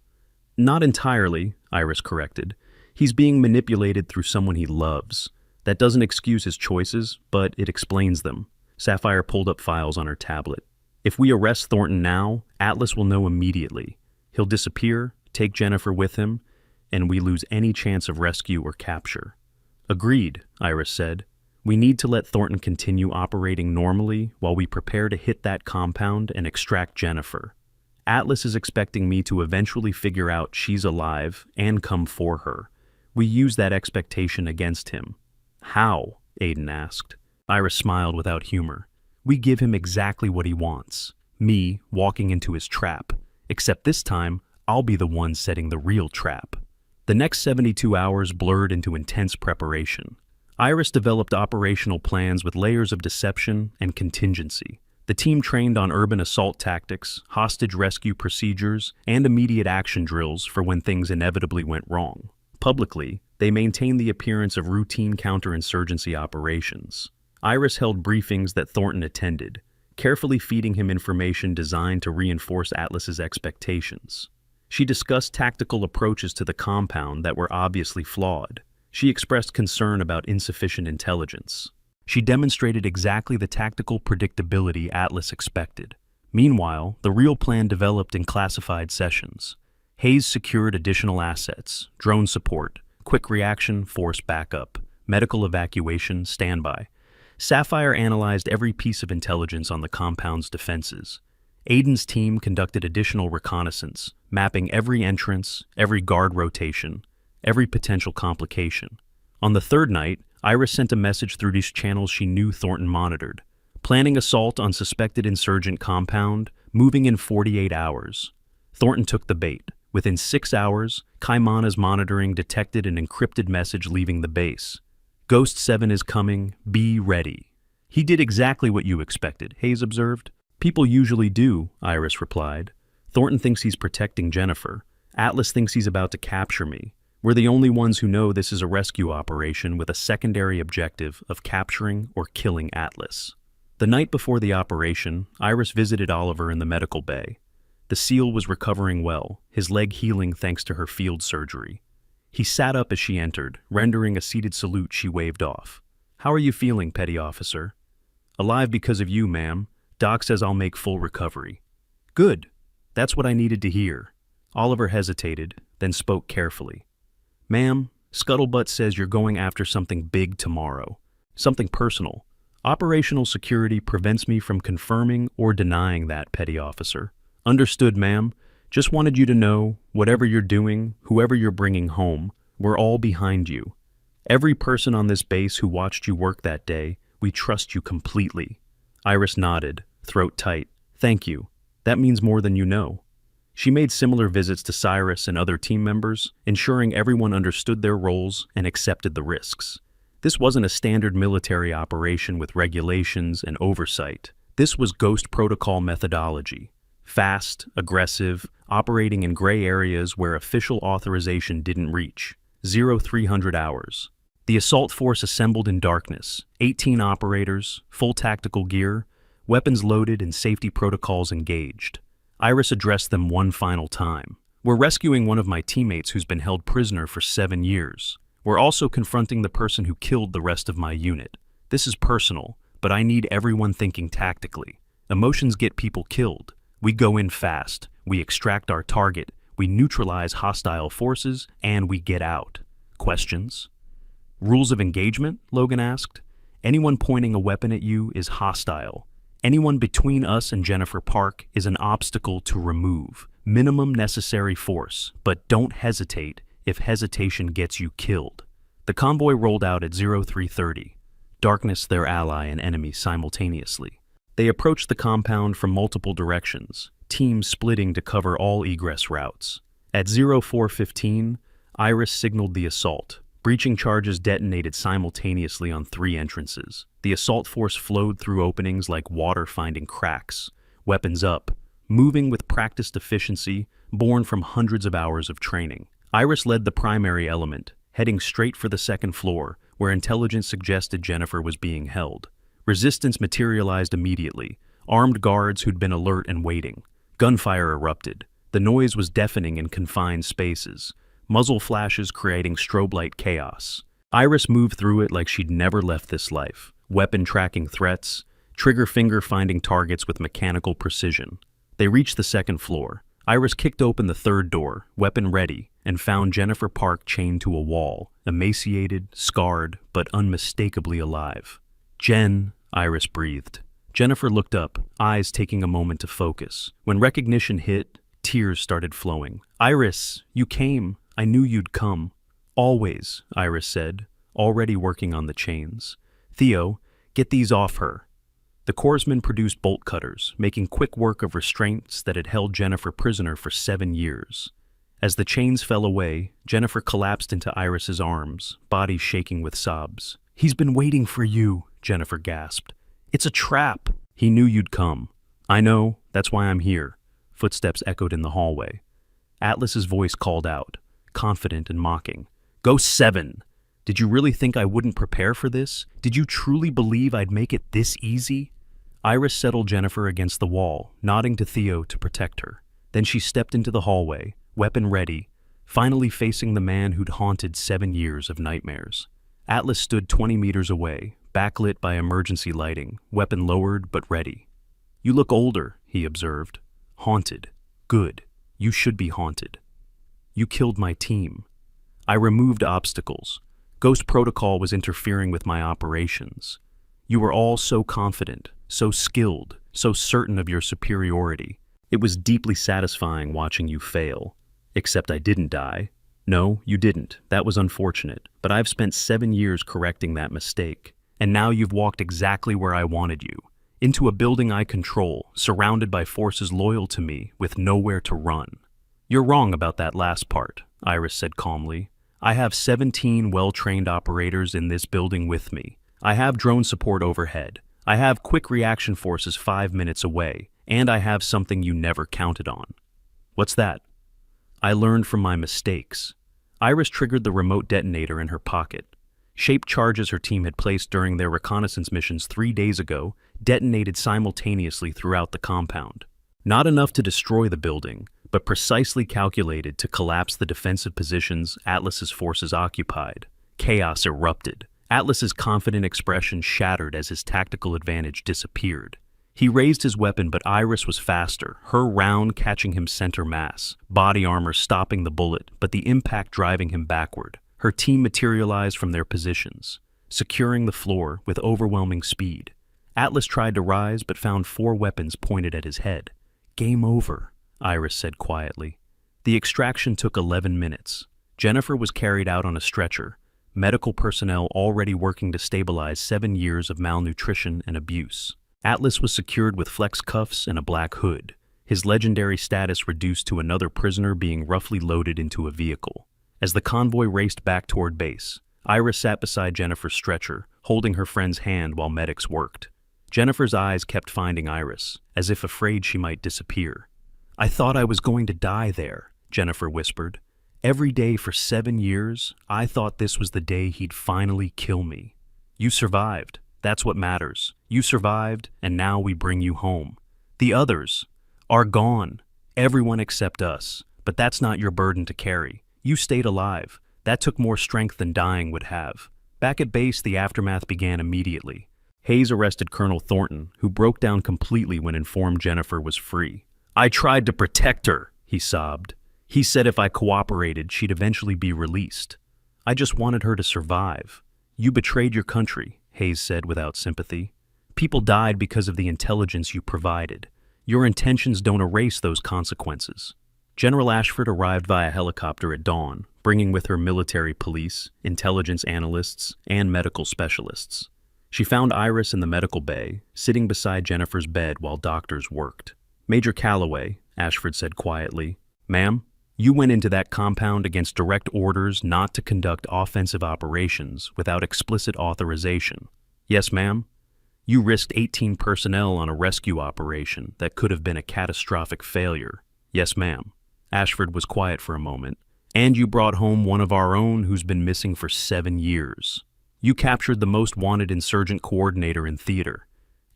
Not entirely, Iris corrected. He's being manipulated through someone he loves. That doesn't excuse his choices, but it explains them. Sapphire pulled up files on her tablet. If we arrest Thornton now, Atlas will know immediately. He'll disappear, take Jennifer with him, and we lose any chance of rescue or capture. Agreed, Iris said. We need to let Thornton continue operating normally while we prepare to hit that compound and extract Jennifer. Atlas is expecting me to eventually figure out she's alive and come for her. We use that expectation against him. How? Aiden asked. Iris smiled without humor. We give him exactly what he wants. Me walking into his trap. Except this time, I'll be the one setting the real trap. The next 72 hours blurred into intense preparation. Iris developed operational plans with layers of deception and contingency. The team trained on urban assault tactics, hostage rescue procedures, and immediate action drills for when things inevitably went wrong. Publicly, they maintained the appearance of routine counterinsurgency operations. Iris held briefings that Thornton attended, carefully feeding him information designed to reinforce Atlas's expectations. She discussed tactical approaches to the compound that were obviously flawed. She expressed concern about insufficient intelligence. She demonstrated exactly the tactical predictability Atlas expected. Meanwhile, the real plan developed in classified sessions. Hayes secured additional assets, drone support, quick reaction, force backup, medical evacuation, standby. Sapphire analyzed every piece of intelligence on the compound's defenses. Aiden's team conducted additional reconnaissance, mapping every entrance, every guard rotation, every potential complication. On the third night, Iris sent a message through these channels she knew Thornton monitored. Planning assault on suspected insurgent compound, moving in 48 hours. Thornton took the bait. Within 6 hours, Kaimana's monitoring detected an encrypted message leaving the base. Ghost 7 is coming, be ready. He did exactly what you expected, Hayes observed. People usually do, Iris replied. Thornton thinks he's protecting Jennifer. Atlas thinks he's about to capture me. We're the only ones who know this is a rescue operation with a secondary objective of capturing or killing Atlas. The night before the operation, Iris visited Oliver in the medical bay. The SEAL was recovering well, his leg healing thanks to her field surgery. He sat up as she entered, rendering a seated salute she waved off. How are you feeling, Petty Officer? Alive because of you, ma'am. Doc says I'll make full recovery. Good. That's what I needed to hear. Oliver hesitated, then spoke carefully. Ma'am, Scuttlebutt says you're going after something big tomorrow. Something personal. Operational security prevents me from confirming or denying that, Petty Officer. Understood, ma'am. Just wanted you to know, whatever you're doing, whoever you're bringing home, we're all behind you. Every person on this base who watched you work that day, we trust you completely. Iris nodded, throat tight. Thank you. That means more than you know. She made similar visits to Cyrus and other team members, ensuring everyone understood their roles and accepted the risks. This wasn't a standard military operation with regulations and oversight. This was Ghost Protocol methodology. Fast, aggressive, operating in gray areas where official authorization didn't reach. 0300 hours. The assault force assembled in darkness, 18 operators, full tactical gear, weapons loaded and safety protocols engaged. Iris addressed them one final time. We're rescuing one of my teammates who's been held prisoner for 7 years. We're also confronting the person who killed the rest of my unit. This is personal, but I need everyone thinking tactically. Emotions get people killed. We go in fast, we extract our target, we neutralize hostile forces, and we get out. Questions? Rules of engagement? Logan asked. Anyone pointing a weapon at you is hostile. Anyone between us and Jennifer Park is an obstacle to remove. Minimum necessary force, but don't hesitate if hesitation gets you killed. The convoy rolled out at 0330. Darkness their ally and enemy simultaneously. They approached the compound from multiple directions, teams splitting to cover all egress routes. At 0415, Iris signaled the assault. Breaching charges detonated simultaneously on 3 entrances. The assault force flowed through openings like water finding cracks, weapons up, moving with practiced efficiency born from hundreds of hours of training. Iris led the primary element, heading straight for the second floor, where intelligence suggested Jennifer was being held. Resistance materialized immediately, armed guards who'd been alert and waiting. Gunfire erupted. The noise was deafening in confined spaces, muzzle flashes creating strobe light chaos. Iris moved through it like she'd never left this life, weapon tracking threats, trigger finger finding targets with mechanical precision. They reached the second floor. Iris kicked open the third door, weapon ready, and found Jennifer Park chained to a wall, emaciated, scarred, but unmistakably alive. Jen, Iris breathed. Jennifer looked up, eyes taking a moment to focus. When recognition hit, tears started flowing. Iris, you came. I knew you'd come. Always, Iris said, already working on the chains. Theo, get these off her. The corpsman produced bolt cutters, making quick work of restraints that had held Jennifer prisoner for 7 years. As the chains fell away, Jennifer collapsed into Iris's arms, body shaking with sobs. He's been waiting for you, Jennifer gasped. It's a trap. He knew you'd come. I know, that's why I'm here. Footsteps echoed in the hallway. Atlas's voice called out, confident and mocking. Go 7! Did you really think I wouldn't prepare for this? Did you truly believe I'd make it this easy? Iris settled Jennifer against the wall, nodding to Theo to protect her. Then she stepped into the hallway, weapon ready, finally facing the man who'd haunted 7 years of nightmares. Atlas stood 20 meters away, backlit by emergency lighting, weapon lowered but ready. You look older, he observed. Haunted. Good. You should be haunted. You killed my team. I removed obstacles. Ghost Protocol was interfering with my operations. You were all so confident, so skilled, so certain of your superiority. It was deeply satisfying watching you fail. Except I didn't die. No, you didn't. That was unfortunate. But I've spent 7 years correcting that mistake. And now you've walked exactly where I wanted you. Into a building I control, surrounded by forces loyal to me, with nowhere to run. You're wrong about that last part, Iris said calmly. I have 17 well-trained operators in this building with me. I have drone support overhead. I have quick reaction forces 5 minutes away. And I have something you never counted on. What's that? I learned from my mistakes. Iris triggered the remote detonator in her pocket. Shaped charges her team had placed during their reconnaissance missions 3 days ago detonated simultaneously throughout the compound. Not enough to destroy the building, but precisely calculated to collapse the defensive positions Atlas's forces occupied. Chaos erupted. Atlas's confident expression shattered as his tactical advantage disappeared. He raised his weapon, but Iris was faster, her round catching him center mass, body armor stopping the bullet, but the impact driving him backward. Her team materialized from their positions, securing the floor with overwhelming speed. Atlas tried to rise, but found 4 weapons pointed at his head. Game over. Iris said quietly. The extraction took 11 minutes. Jennifer was carried out on a stretcher, medical personnel already working to stabilize 7 years of malnutrition and abuse. Atlas was secured with flex cuffs and a black hood, his legendary status reduced to another prisoner being roughly loaded into a vehicle. As the convoy raced back toward base, Iris sat beside Jennifer's stretcher, holding her friend's hand while medics worked. Jennifer's eyes kept finding Iris, as if afraid she might disappear. "I thought I was going to die there," Jennifer whispered. "Every day for 7 years, I thought this was the day he'd finally kill me. You survived. That's what matters. You survived, and now we bring you home. The others are gone. Everyone except us. But that's not your burden to carry. You stayed alive. That took more strength than dying would have." Back at base, the aftermath began immediately. Hayes arrested Colonel Thornton, who broke down completely when informed Jennifer was free. "I tried to protect her," he sobbed. "He said if I cooperated, she'd eventually be released. I just wanted her to survive." "You betrayed your country," Hayes said without sympathy. "People died because of the intelligence you provided. Your intentions don't erase those consequences." General Ashford arrived via helicopter at dawn, bringing with her military police, intelligence analysts, and medical specialists. She found Iris in the medical bay, sitting beside Jennifer's bed while doctors worked. "Major Calloway," Ashford said quietly. "Ma'am, you went into that compound against direct orders not to conduct offensive operations without explicit authorization." "Yes, ma'am." "You risked 18 personnel on a rescue operation that could have been a catastrophic failure." "Yes, ma'am." Ashford was quiet for a moment. "And you brought home one of our own who's been missing for 7 years. You captured the most wanted insurgent coordinator in theater.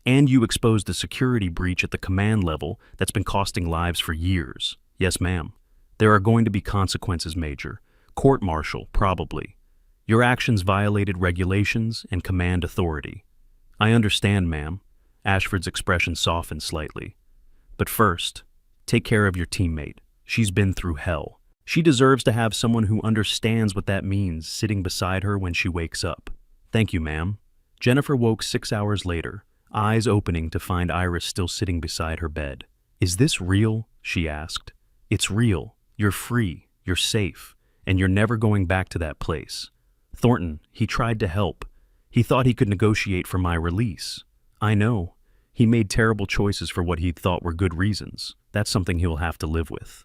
And you exposed a security breach at the command level that's been costing lives for years." "Yes, ma'am." "There are going to be consequences, Major. Court-martial, probably. Your actions violated regulations and command authority." "I understand, ma'am." Ashford's expression softened slightly. "But first, take care of your teammate. She's been through hell. She deserves to have someone who understands what that means sitting beside her when she wakes up." "Thank you, ma'am." Jennifer woke 6 hours later, eyes opening to find Iris still sitting beside her bed. "Is this real?" she asked. "It's real. You're free, you're safe, and you're never going back to that place. Thornton, he tried to help. He thought he could negotiate for my release. I know. He made terrible choices for what he thought were good reasons. That's something he'll have to live with."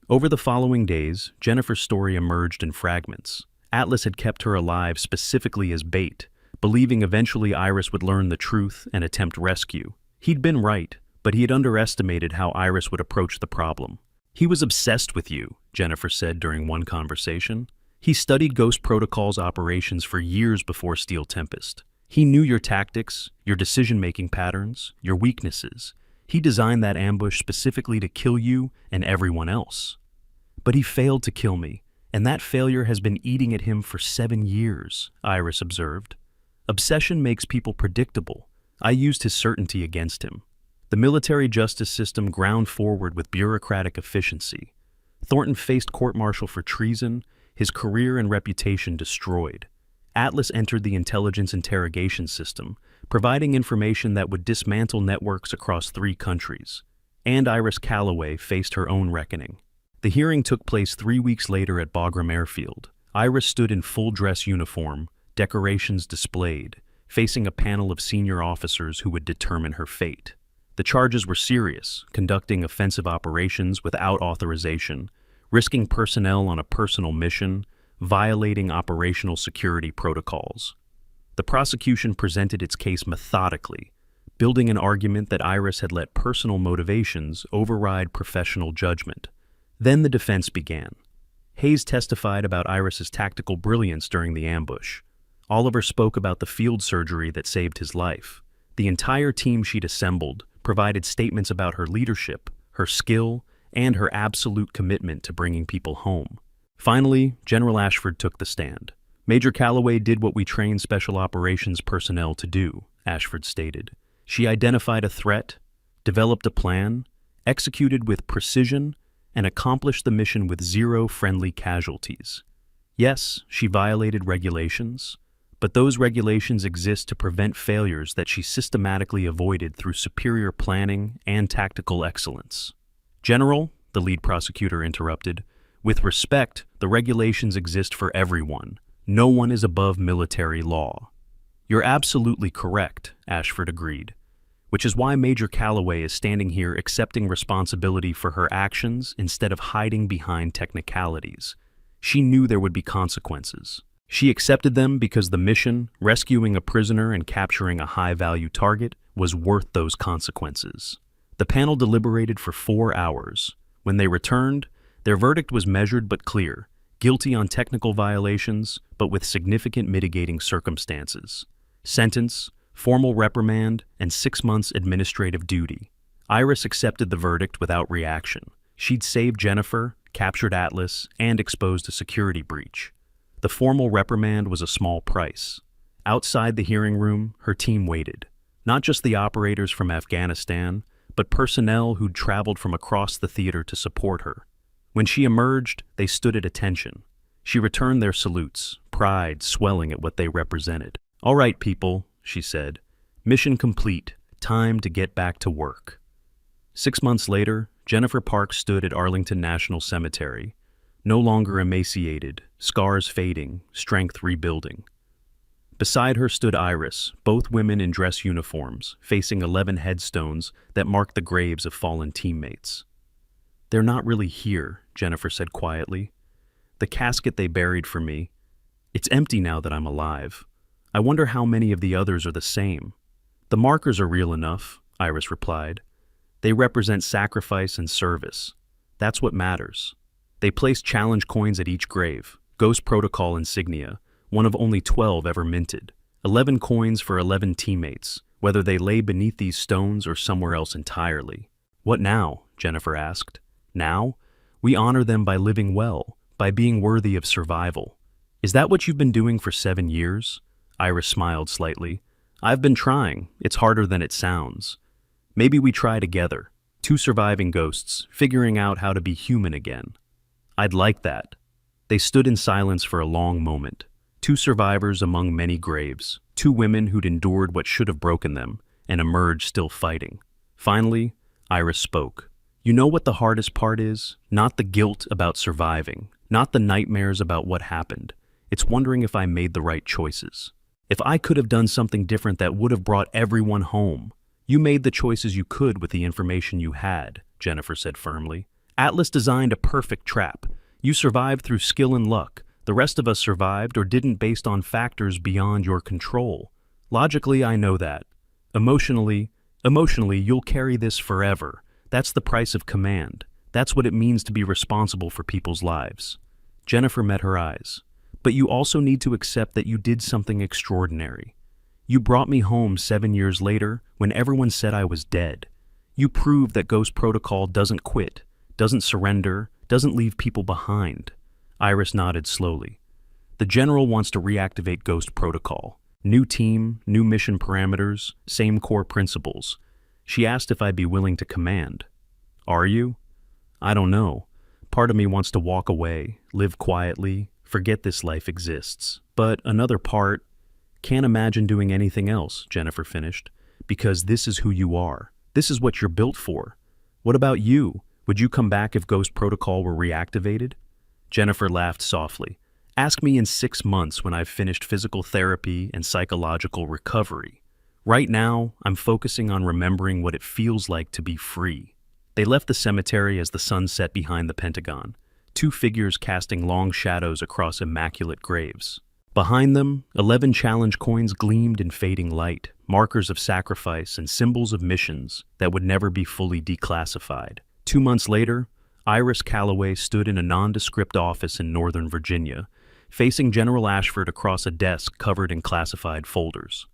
Over the following days, Jennifer's story emerged in fragments. Atlas had kept her alive specifically as bait, believing eventually Iris would learn the truth and attempt rescue. He'd been right, but he had underestimated how Iris would approach the problem. "He was obsessed with you," Jennifer said during one conversation. "He studied Ghost Protocol's operations for years before Steel Tempest. He knew your tactics, your decision-making patterns, your weaknesses. He designed that ambush specifically to kill you and everyone else. But he failed to kill me, and that failure has been eating at him for 7 years, Iris observed. Obsession makes people predictable. I used his certainty against him. The military justice system ground forward with bureaucratic efficiency. Thornton faced court-martial for treason, his career and reputation destroyed. Atlas entered the intelligence interrogation system, providing information that would dismantle networks across 3 countries. And Iris Calloway faced her own reckoning. The hearing took place 3 weeks later at Boardroom Airfield. Iris stood in full dress uniform, decorations displayed, facing a panel of senior officers who would determine her fate. The charges were serious: conducting offensive operations without authorization, risking personnel on a personal mission, violating operational security protocols. The prosecution presented its case methodically, building an argument that Iris had let personal motivations override professional judgment. Then the defense began. Hayes testified about Iris's tactical brilliance during the ambush. Oliver spoke about the field surgery that saved his life. The entire team she'd assembled provided statements about her leadership, her skill, and her absolute commitment to bringing people home. Finally, General Ashford took the stand. "Major Calloway did what we trained special operations personnel to do," Ashford stated. "She identified a threat, developed a plan, executed with precision, and accomplished the mission with 0 friendly casualties. Yes, she violated regulations, but those regulations exist to prevent failures that she systematically avoided through superior planning and tactical excellence." General, the lead prosecutor interrupted, with respect, the regulations exist for everyone. No one is above military law. You're absolutely correct, Ashford agreed, which is why Major Calloway is standing here accepting responsibility for her actions instead of hiding behind technicalities. She knew there would be consequences. She accepted them because the mission, rescuing a prisoner and capturing a high-value target, was worth those consequences. The panel deliberated for 4 hours. When they returned, their verdict was measured but clear, guilty on technical violations, but with significant mitigating circumstances. Sentence, formal reprimand, and 6 months administrative duty. Iris accepted the verdict without reaction. She'd saved Jennifer, captured Atlas, and exposed a security breach. The formal reprimand was a small price. Outside the hearing room, her team waited. Not just the operators from Afghanistan, but personnel who'd traveled from across the theater to support her. When she emerged, they stood at attention. She returned their salutes, pride swelling at what they represented. "All right, people," she said. "Mission complete. Time to get back to work." 6 months later, Jennifer Parks stood at Arlington National Cemetery, no longer emaciated, scars fading, strength rebuilding. Beside her stood Iris, both women in dress uniforms, facing 11 headstones that marked the graves of fallen teammates. "They're not really here," Jennifer said quietly. "The casket they buried for me, it's empty now that I'm alive. I wonder how many of the others are the same." "The markers are real enough," Iris replied. "They represent sacrifice and service. That's what matters." They placed challenge coins at each grave, Ghost Protocol insignia, one of only 12 ever minted. 11 coins for 11 teammates, whether they lay beneath these stones or somewhere else entirely. "What now?" Jennifer asked. "Now? We honor them by living well, by being worthy of survival." "Is that what you've been doing for 7 years?" Iris smiled slightly. "I've been trying. It's harder than it sounds. Maybe we try together. 2 surviving ghosts, figuring out how to be human again." "I'd like that." They stood in silence for a long moment. 2 survivors among many graves, 2 women who'd endured what should have broken them and emerged still fighting. Finally, Iris spoke. "You know what the hardest part is? Not the guilt about surviving, not the nightmares about what happened. It's wondering if I made the right choices. If I could have done something different that would have brought everyone home." "You made the choices you could with the information you had," Jennifer said firmly. "Atlas designed a perfect trap. You survived through skill and luck. The rest of us survived or didn't based on factors beyond your control. Logically, I know that. Emotionally, you'll carry this forever. That's the price of command. That's what it means to be responsible for people's lives." Jennifer met her eyes. "But you also need to accept that you did something extraordinary. You brought me home 7 years later when everyone said I was dead. You proved that Ghost Protocol doesn't quit, doesn't surrender, doesn't leave people behind." Iris nodded slowly. "The General wants to reactivate Ghost Protocol. New team, new mission parameters, same core principles. She asked if I'd be willing to command. Are you? I don't know. Part of me wants to walk away, live quietly, forget this life exists. But another part, can't imagine doing anything else," Jennifer finished, "because this is who you are. This is what you're built for. What about you? Would you come back if Ghost Protocol were reactivated?" Jennifer laughed softly. "Ask me in 6 months when I've finished physical therapy and psychological recovery. Right now, I'm focusing on remembering what it feels like to be free." They left the cemetery as the sun set behind the Pentagon, 2 figures casting long shadows across immaculate graves. Behind them, 11 challenge coins gleamed in fading light, markers of sacrifice and symbols of missions that would never be fully declassified. 2 months later, Iris Calloway stood in a nondescript office in Northern Virginia, facing General Ashford across a desk covered in classified folders.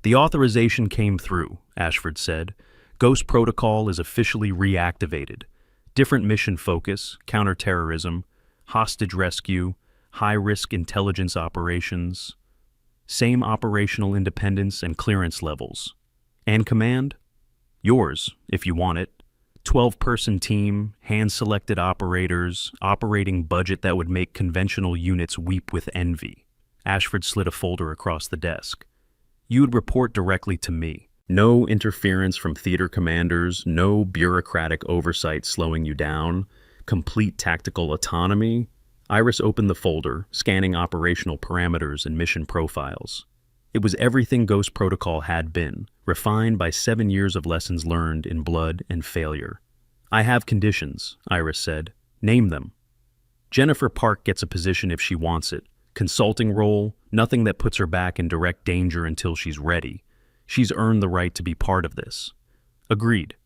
"The authorization came through," Ashford said. "Ghost Protocol is officially reactivated. Different mission focus, counterterrorism, hostage rescue, high-risk intelligence operations. Same operational independence and clearance levels. And command? Yours, if you want it. 12-person team, hand-selected operators, operating budget that would make conventional units weep with envy." Ashford slid a folder across the desk. "You would report directly to me. No interference from theater commanders, no bureaucratic oversight slowing you down, complete tactical autonomy. Iris opened the folder, scanning operational parameters and mission profiles. It was everything Ghost Protocol had been, refined by 7 years of lessons learned in blood and failure. I have conditions, Iris said. Name them. Jennifer Park gets a position if she wants it. Consulting role, nothing that puts her back in direct danger until she's ready. She's earned the right to be part of this. Agreed.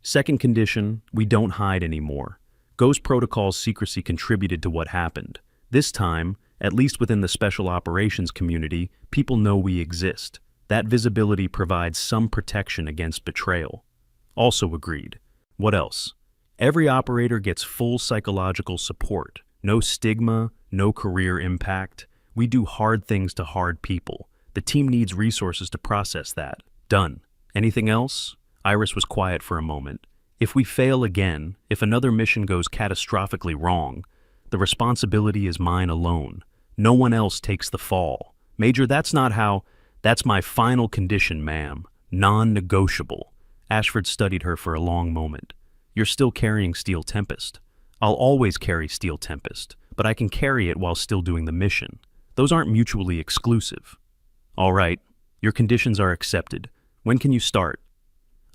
Second condition, we don't hide anymore. Ghost Protocol's secrecy contributed to what happened. This time, at least within the special operations community, people know we exist. That visibility provides some protection against betrayal. Also agreed. What else? Every operator gets full psychological support. No stigma, no career impact. We do hard things to hard people. The team needs resources to process that. Done. Anything else? Iris was quiet for a moment. If we fail again, if another mission goes catastrophically wrong, the responsibility is mine alone. No one else takes the fall. Major, that's not how... That's my final condition, ma'am. Non-negotiable. Ashford studied her for a long moment. You're still carrying Steel Tempest. I'll always carry Steel Tempest, but I can carry it while still doing the mission. Those aren't mutually exclusive. All right, your conditions are accepted. When can you start?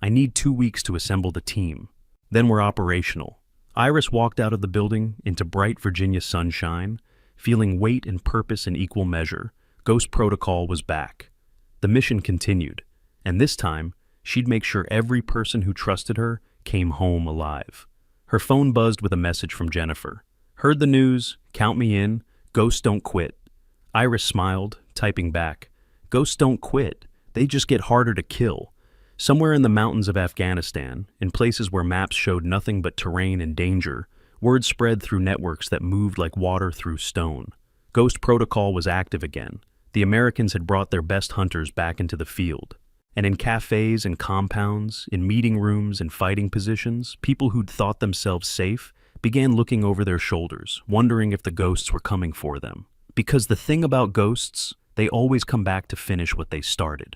I need 2 weeks to assemble the team. Then we're operational. Iris walked out of the building into bright Virginia sunshine, feeling weight and purpose in equal measure. Ghost Protocol was back. The mission continued, and this time, she'd make sure every person who trusted her came home alive. Her phone buzzed with a message from Jennifer. Heard the news, count me in, ghosts don't quit. Iris smiled, typing back. Ghosts don't quit, they just get harder to kill. Somewhere in the mountains of Afghanistan, in places where maps showed nothing but terrain and danger, word spread through networks that moved like water through stone. Ghost Protocol was active again. The Americans had brought their best hunters back into the field. And in cafes and compounds, in meeting rooms and fighting positions, people who'd thought themselves safe began looking over their shoulders, wondering if the ghosts were coming for them. Because the thing about ghosts, they always come back to finish what they started.